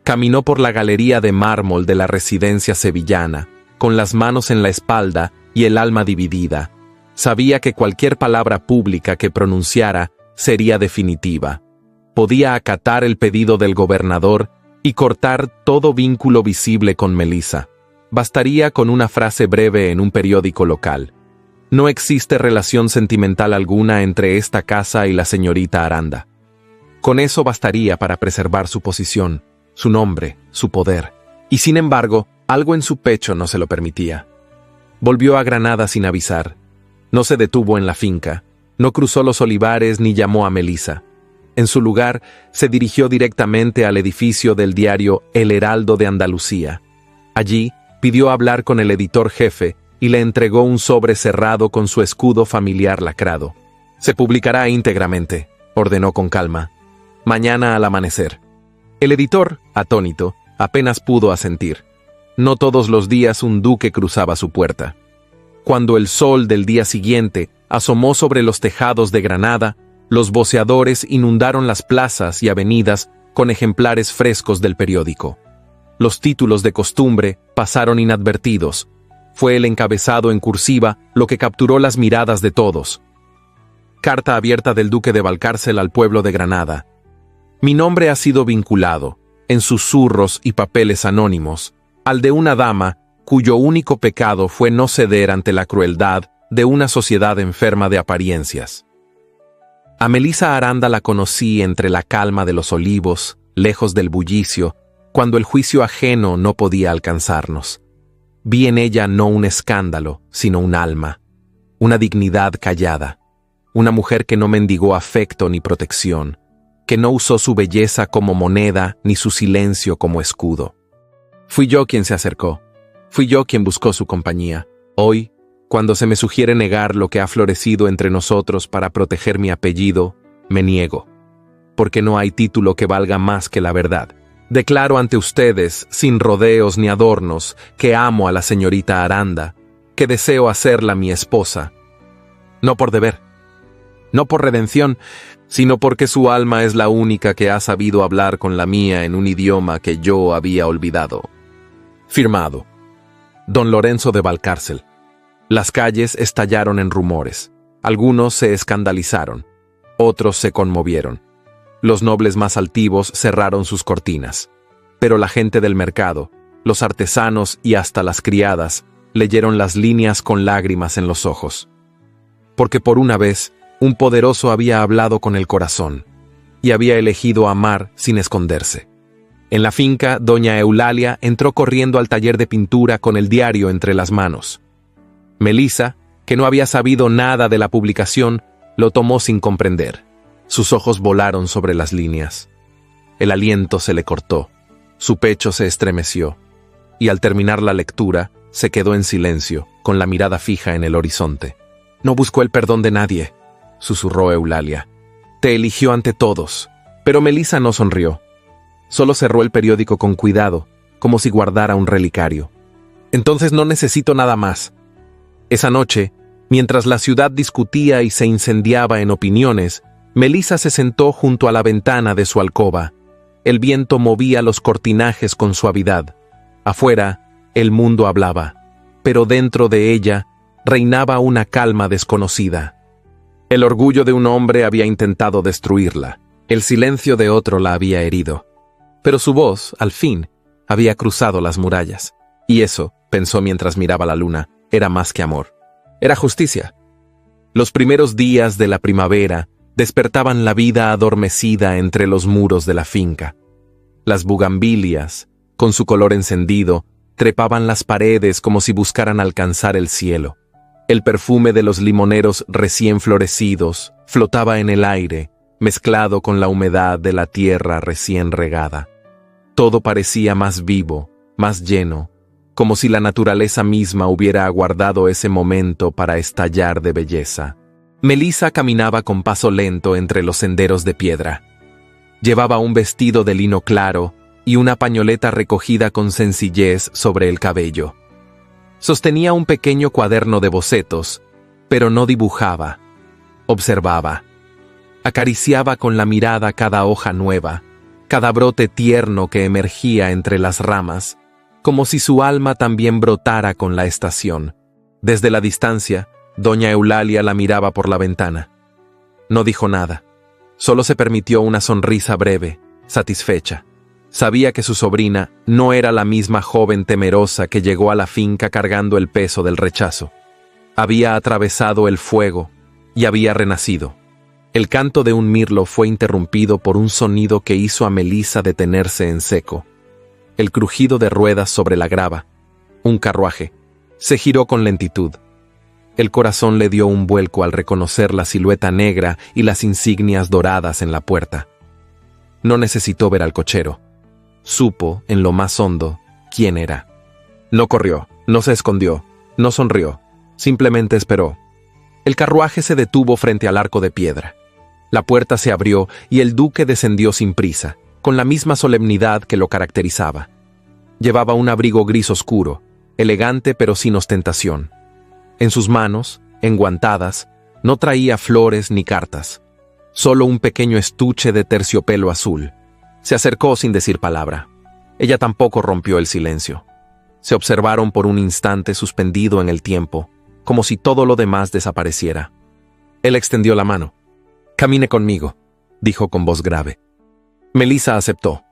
Caminó por la galería de mármol de la residencia sevillana, con las manos en la espalda y el alma dividida. Sabía que cualquier palabra pública que pronunciara sería definitiva. Podía acatar el pedido del gobernador y cortar todo vínculo visible con Melissa. Bastaría con una frase breve en un periódico local. No existe relación sentimental alguna entre esta casa y la señorita Aranda. Con eso bastaría para preservar su posición, su nombre, su poder. Y sin embargo, algo en su pecho no se lo permitía. Volvió a Granada sin avisar. No se detuvo en la finca, no cruzó los olivares ni llamó a Melissa. En su lugar, se dirigió directamente al edificio del diario El Heraldo de Andalucía. Allí, pidió hablar con el editor jefe y le entregó un sobre cerrado con su escudo familiar lacrado. «Se publicará íntegramente», ordenó con calma. «Mañana al amanecer». El editor, atónito, apenas pudo asentir. No todos los días un duque cruzaba su puerta. Cuando el sol del día siguiente asomó sobre los tejados de Granada, los voceadores inundaron las plazas y avenidas con ejemplares frescos del periódico. Los títulos de costumbre pasaron inadvertidos. Fue el encabezado en cursiva lo que capturó las miradas de todos. Carta abierta del duque de Valcárcel al pueblo de Granada. Mi nombre ha sido vinculado, en susurros y papeles anónimos, al de una dama cuyo único pecado fue no ceder ante la crueldad de una sociedad enferma de apariencias. A Melissa Aranda la conocí entre la calma de los olivos, lejos del bullicio, cuando el juicio ajeno no podía alcanzarnos. Vi en ella no un escándalo, sino un alma, una dignidad callada, una mujer que no mendigó afecto ni protección, que no usó su belleza como moneda ni su silencio como escudo. Fui yo quien se acercó, fui yo quien buscó su compañía. Hoy, cuando se me sugiere negar lo que ha florecido entre nosotros para proteger mi apellido, me niego, porque no hay título que valga más que la verdad. Declaro ante ustedes, sin rodeos ni adornos, que amo a la señorita Aranda, que deseo hacerla mi esposa. No por deber, no por redención, sino porque su alma es la única que ha sabido hablar con la mía en un idioma que yo había olvidado. Firmado. Don Lorenzo de Valcárcel. Las calles estallaron en rumores. Algunos se escandalizaron, otros se conmovieron. Los nobles más altivos cerraron sus cortinas. Pero la gente del mercado, los artesanos y hasta las criadas, leyeron las líneas con lágrimas en los ojos. Porque por una vez, un poderoso había hablado con el corazón, y había elegido amar sin esconderse. En la finca, doña Eulalia entró corriendo al taller de pintura con el diario entre las manos. Melissa, que no había sabido nada de la publicación, lo tomó sin comprender. Sus ojos volaron sobre las líneas. El aliento se le cortó, su pecho se estremeció, y al terminar la lectura, se quedó en silencio, con la mirada fija en el horizonte. «No buscó el perdón de nadie», susurró Eulalia. «Te eligió ante todos». Pero Melissa no sonrió. Solo cerró el periódico con cuidado, como si guardara un relicario. «Entonces no necesito nada más». Esa noche, mientras la ciudad discutía y se incendiaba en opiniones, Melissa se sentó junto a la ventana de su alcoba. El viento movía los cortinajes con suavidad. Afuera, el mundo hablaba, pero dentro de ella reinaba una calma desconocida. El orgullo de un hombre había intentado destruirla, el silencio de otro la había herido. Pero su voz, al fin, había cruzado las murallas. Y eso, pensó mientras miraba la luna, era más que amor. Era justicia. Los primeros días de la primavera despertaban la vida adormecida entre los muros de la finca. Las bugambilias, con su color encendido, trepaban las paredes como si buscaran alcanzar el cielo. El perfume de los limoneros recién florecidos flotaba en el aire, mezclado con la humedad de la tierra recién regada. Todo parecía más vivo, más lleno, como si la naturaleza misma hubiera aguardado ese momento para estallar de belleza. Melissa caminaba con paso lento entre los senderos de piedra. Llevaba un vestido de lino claro y una pañoleta recogida con sencillez sobre el cabello. Sostenía un pequeño cuaderno de bocetos, pero no dibujaba. Observaba. Acariciaba con la mirada cada hoja nueva, cada brote tierno que emergía entre las ramas, como si su alma también brotara con la estación. Desde la distancia, doña Eulalia la miraba por la ventana. No dijo nada, solo se permitió una sonrisa breve, satisfecha. Sabía que su sobrina no era la misma joven temerosa que llegó a la finca cargando el peso del rechazo. Había atravesado el fuego y había renacido. El canto de un mirlo fue interrumpido por un sonido que hizo a Melissa detenerse en seco. El crujido de ruedas sobre la grava. Un carruaje. Se giró con lentitud. El corazón le dio un vuelco al reconocer la silueta negra y las insignias doradas en la puerta. No necesitó ver al cochero. Supo, en lo más hondo, quién era. No corrió, no se escondió, no sonrió, simplemente esperó. El carruaje se detuvo frente al arco de piedra. La puerta se abrió y el duque descendió sin prisa, con la misma solemnidad que lo caracterizaba. Llevaba un abrigo gris oscuro, elegante pero sin ostentación. En sus manos, enguantadas, no traía flores ni cartas, solo un pequeño estuche de terciopelo azul. Se acercó sin decir palabra. Ella tampoco rompió el silencio. Se observaron por un instante suspendido en el tiempo, como si todo lo demás desapareciera. Él extendió la mano. «Camine conmigo», dijo con voz grave. Melissa aceptó.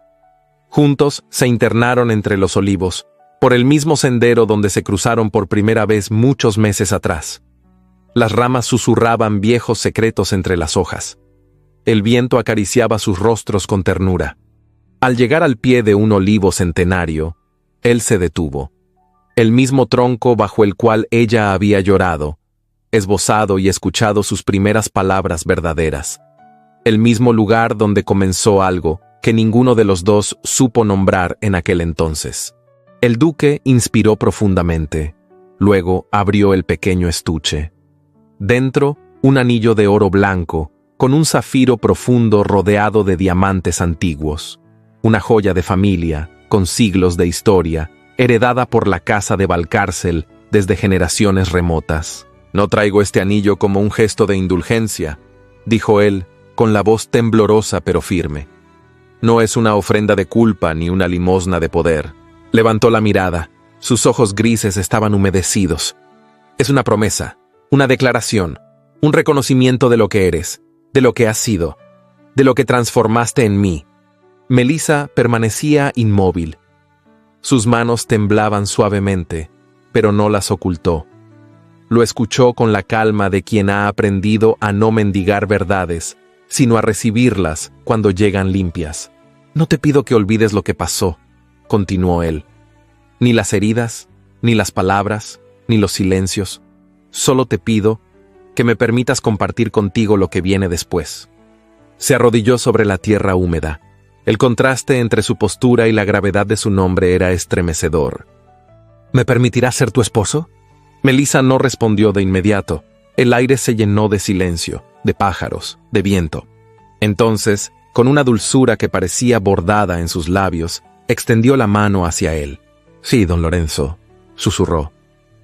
Juntos se internaron entre los olivos, por el mismo sendero donde se cruzaron por primera vez muchos meses atrás. Las ramas susurraban viejos secretos entre las hojas. El viento acariciaba sus rostros con ternura. Al llegar al pie de un olivo centenario, él se detuvo. El mismo tronco bajo el cual ella había llorado, esbozado y escuchado sus primeras palabras verdaderas. El mismo lugar donde comenzó algo que ninguno de los dos supo nombrar en aquel entonces. El duque inspiró profundamente. Luego abrió el pequeño estuche. Dentro, un anillo de oro blanco, con un zafiro profundo rodeado de diamantes antiguos. Una joya de familia, con siglos de historia, heredada por la casa de Valcárcel desde generaciones remotas. «No traigo este anillo como un gesto de indulgencia», dijo él, con la voz temblorosa pero firme. «No es una ofrenda de culpa ni una limosna de poder». Levantó la mirada. Sus ojos grises estaban humedecidos. «Es una promesa, una declaración, un reconocimiento de lo que eres, de lo que has sido, de lo que transformaste en mí». Melissa permanecía inmóvil. Sus manos temblaban suavemente, pero no las ocultó. Lo escuchó con la calma de quien ha aprendido a no mendigar verdades, sino a recibirlas cuando llegan limpias. «No te pido que olvides lo que pasó», continuó él. «Ni las heridas, ni las palabras, ni los silencios. Solo te pido que me permitas compartir contigo lo que viene después». Se arrodilló sobre la tierra húmeda. El contraste entre su postura y la gravedad de su nombre era estremecedor. «¿Me permitirás ser tu esposo?» Melissa no respondió de inmediato. El aire se llenó de silencio, de pájaros, de viento. Entonces, con una dulzura que parecía bordada en sus labios, extendió la mano hacia él. «Sí, don Lorenzo», susurró,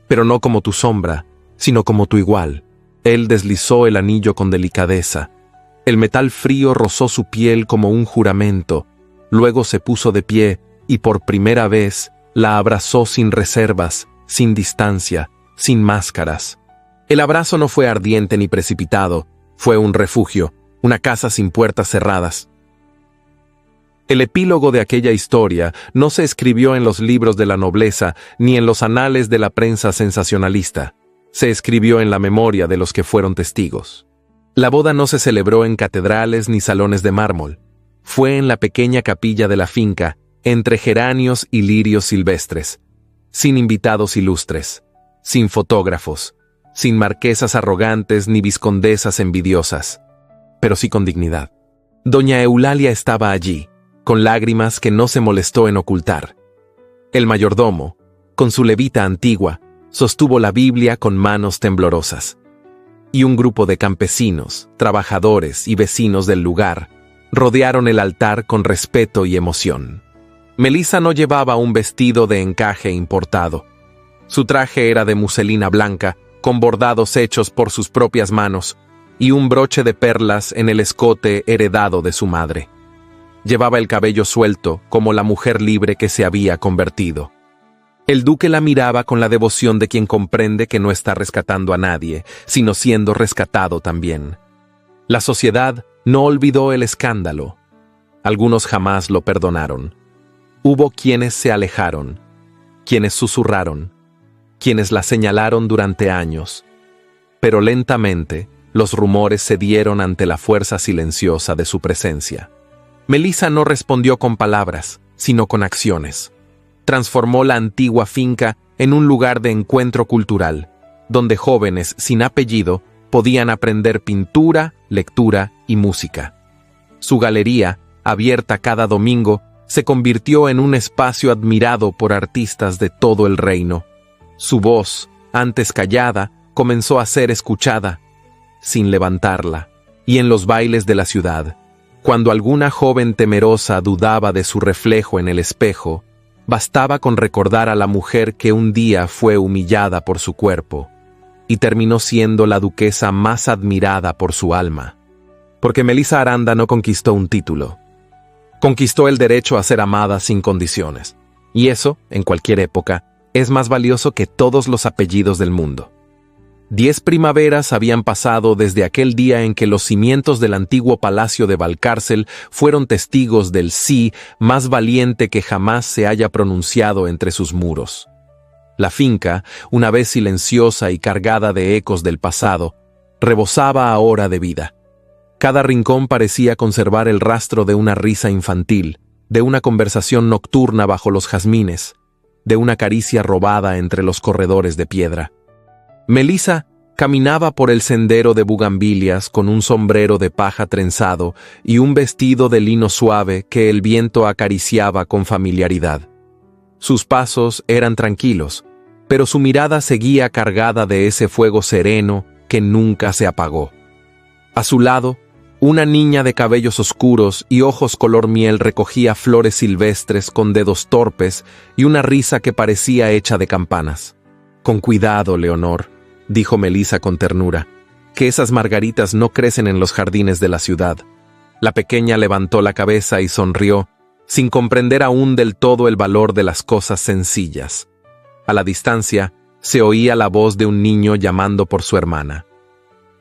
«pero no como tu sombra, sino como tu igual. Él deslizó el anillo con delicadeza. El metal frío rozó su piel como un juramento. Luego se puso de pie y por primera vez la abrazó sin reservas, sin distancia, sin máscaras. El abrazo no fue ardiente ni precipitado, fue un refugio, una casa sin puertas cerradas. El epílogo de aquella historia no se escribió en los libros de la nobleza ni en los anales de la prensa sensacionalista. Se escribió en la memoria de los que fueron testigos. La boda no se celebró en catedrales ni salones de mármol. Fue en la pequeña capilla de la finca, entre geranios y lirios silvestres, sin invitados ilustres, sin fotógrafos, sin marquesas arrogantes ni vizcondesas envidiosas, pero sí con dignidad. Doña Eulalia estaba allí, con lágrimas que no se molestó en ocultar. El mayordomo, con su levita antigua, sostuvo la Biblia con manos temblorosas. Y un grupo de campesinos, trabajadores y vecinos del lugar rodearon el altar con respeto y emoción. Melissa no llevaba un vestido de encaje importado. Su traje era de muselina blanca, con bordados hechos por sus propias manos, y un broche de perlas en el escote heredado de su madre. Llevaba el cabello suelto, como la mujer libre que se había convertido. El duque la miraba con la devoción de quien comprende que no está rescatando a nadie, sino siendo rescatado también. La sociedad no olvidó el escándalo. Algunos jamás lo perdonaron. Hubo quienes se alejaron, quienes susurraron, quienes la señalaron durante años. Pero lentamente, los rumores cedieron ante la fuerza silenciosa de su presencia. Melissa no respondió con palabras, sino con acciones. Transformó la antigua finca en un lugar de encuentro cultural, donde jóvenes sin apellido podían aprender pintura, lectura y música. Su galería, abierta cada domingo, se convirtió en un espacio admirado por artistas de todo el reino. Su voz, antes callada, comenzó a ser escuchada, sin levantarla, y en los bailes de la ciudad. Cuando alguna joven temerosa dudaba de su reflejo en el espejo, bastaba con recordar a la mujer que un día fue humillada por su cuerpo y terminó siendo la duquesa más admirada por su alma. Porque Melissa Aranda no conquistó un título. Conquistó el derecho a ser amada sin condiciones. Y eso, en cualquier época, es más valioso que todos los apellidos del mundo. 10 primaveras habían pasado desde aquel día en que los cimientos del antiguo palacio de Valcárcel fueron testigos del sí más valiente que jamás se haya pronunciado entre sus muros. La finca, una vez silenciosa y cargada de ecos del pasado, rebosaba ahora de vida. Cada rincón parecía conservar el rastro de una risa infantil, de una conversación nocturna bajo los jazmines, de una caricia robada entre los corredores de piedra. Melissa caminaba por el sendero de bugambilias con un sombrero de paja trenzado y un vestido de lino suave que el viento acariciaba con familiaridad. Sus pasos eran tranquilos, pero su mirada seguía cargada de ese fuego sereno que nunca se apagó. A su lado, una niña de cabellos oscuros y ojos color miel recogía flores silvestres con dedos torpes y una risa que parecía hecha de campanas. «Con cuidado, Leonor», dijo Melissa con ternura, «que esas margaritas no crecen en los jardines de la ciudad». La pequeña levantó la cabeza y sonrió, sin comprender aún del todo el valor de las cosas sencillas. A la distancia, se oía la voz de un niño llamando por su hermana.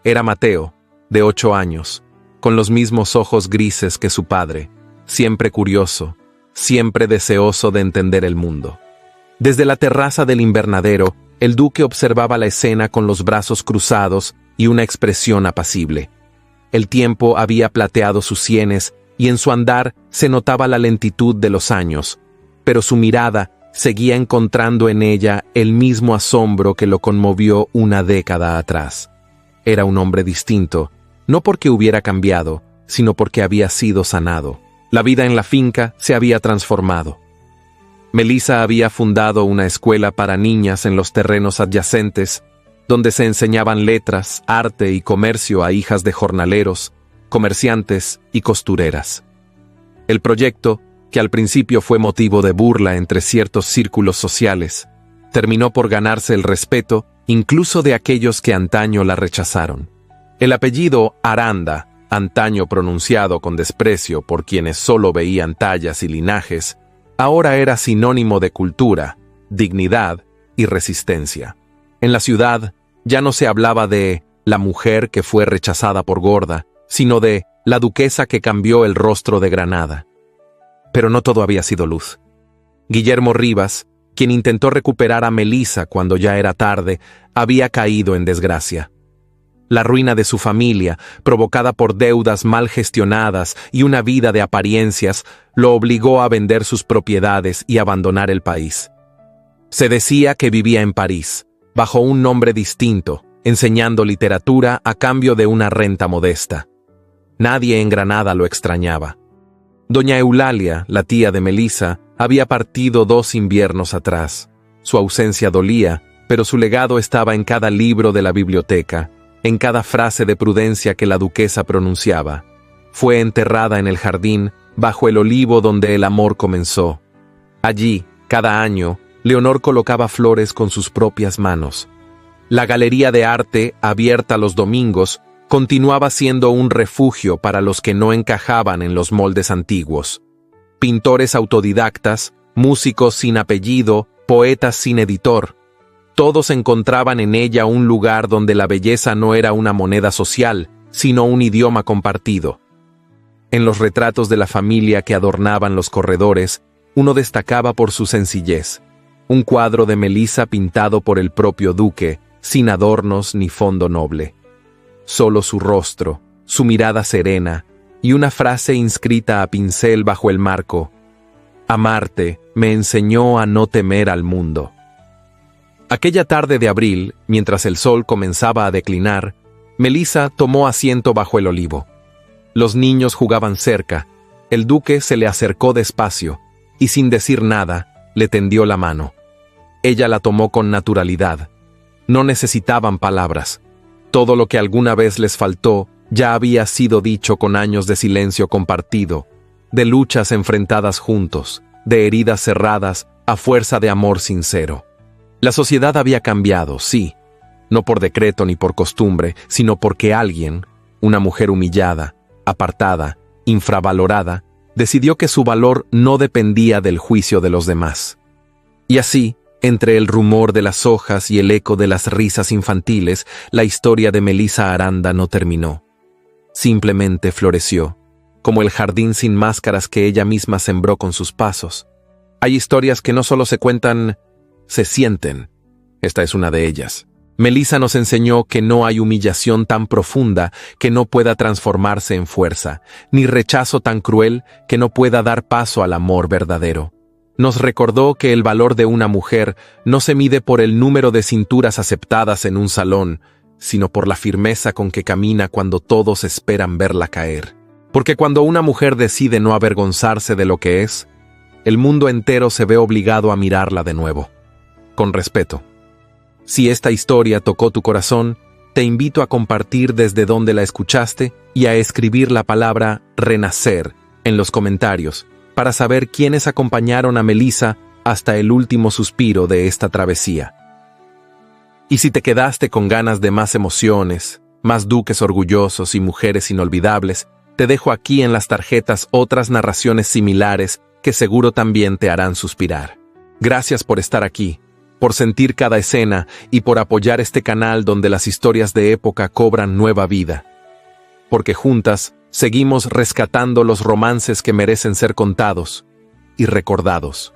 Era Mateo, de 8 años, con los mismos ojos grises que su padre, siempre curioso, siempre deseoso de entender el mundo. Desde la terraza del invernadero, el duque observaba la escena con los brazos cruzados y una expresión apacible. El tiempo había plateado sus sienes y en su andar se notaba la lentitud de los años, pero su mirada seguía encontrando en ella el mismo asombro que lo conmovió una década atrás. Era un hombre distinto, no porque hubiera cambiado, sino porque había sido sanado. La vida en la finca se había transformado. Melissa había fundado una escuela para niñas en los terrenos adyacentes, donde se enseñaban letras, arte y comercio a hijas de jornaleros, comerciantes y costureras. El proyecto, que al principio fue motivo de burla entre ciertos círculos sociales, terminó por ganarse el respeto incluso de aquellos que antaño la rechazaron. El apellido Aranda, antaño pronunciado con desprecio por quienes solo veían tallas y linajes, ahora era sinónimo de cultura, dignidad y resistencia. En la ciudad ya no se hablaba de la mujer que fue rechazada por gorda, sino de la duquesa que cambió el rostro de Granada. Pero no todo había sido luz. Guillermo Rivas, quien intentó recuperar a Melisa cuando ya era tarde, había caído en desgracia. La ruina de su familia, provocada por deudas mal gestionadas y una vida de apariencias, lo obligó a vender sus propiedades y abandonar el país. Se decía que vivía en París, bajo un nombre distinto, enseñando literatura a cambio de una renta modesta. Nadie en Granada lo extrañaba. Doña Eulalia, la tía de Melisa, había partido 2 inviernos atrás. Su ausencia dolía, pero su legado estaba en cada libro de la biblioteca, en cada frase de prudencia que la duquesa pronunciaba. Fue enterrada en el jardín, bajo el olivo donde el amor comenzó. Allí, cada año, Leonor colocaba flores con sus propias manos. La galería de arte, abierta los domingos, continuaba siendo un refugio para los que no encajaban en los moldes antiguos. Pintores autodidactas, músicos sin apellido, poetas sin editor, todos encontraban en ella un lugar donde la belleza no era una moneda social, sino un idioma compartido. En los retratos de la familia que adornaban los corredores, uno destacaba por su sencillez. Un cuadro de Melisa pintado por el propio duque, sin adornos ni fondo noble. Solo su rostro, su mirada serena, y una frase inscrita a pincel bajo el marco: «Amarte me enseñó a no temer al mundo». Aquella tarde de abril, mientras el sol comenzaba a declinar, Melisa tomó asiento bajo el olivo. Los niños jugaban cerca, el duque se le acercó despacio, y sin decir nada, le tendió la mano. Ella la tomó con naturalidad. No necesitaban palabras. Todo lo que alguna vez les faltó ya había sido dicho con años de silencio compartido, de luchas enfrentadas juntos, de heridas cerradas a fuerza de amor sincero. La sociedad había cambiado, sí, no por decreto ni por costumbre, sino porque alguien, una mujer humillada, apartada, infravalorada, decidió que su valor no dependía del juicio de los demás. Y así, entre el rumor de las hojas y el eco de las risas infantiles, la historia de Melisa Aranda no terminó. Simplemente floreció, como el jardín sin máscaras que ella misma sembró con sus pasos. Hay historias que no solo se cuentan, se sienten. Esta es una de ellas. Melisa nos enseñó que no hay humillación tan profunda que no pueda transformarse en fuerza, ni rechazo tan cruel que no pueda dar paso al amor verdadero. Nos recordó que el valor de una mujer no se mide por el número de cinturas aceptadas en un salón, sino por la firmeza con que camina cuando todos esperan verla caer. Porque cuando una mujer decide no avergonzarse de lo que es, el mundo entero se ve obligado a mirarla de nuevo. Con respeto. Si esta historia tocó tu corazón, te invito a compartir desde donde la escuchaste y a escribir la palabra renacer en los comentarios para saber quiénes acompañaron a Melisa hasta el último suspiro de esta travesía. Y si te quedaste con ganas de más emociones, más duques orgullosos y mujeres inolvidables, te dejo aquí en las tarjetas otras narraciones similares que seguro también te harán suspirar. Gracias por estar aquí, por sentir cada escena y por apoyar este canal donde las historias de época cobran nueva vida. Porque juntas seguimos rescatando los romances que merecen ser contados y recordados.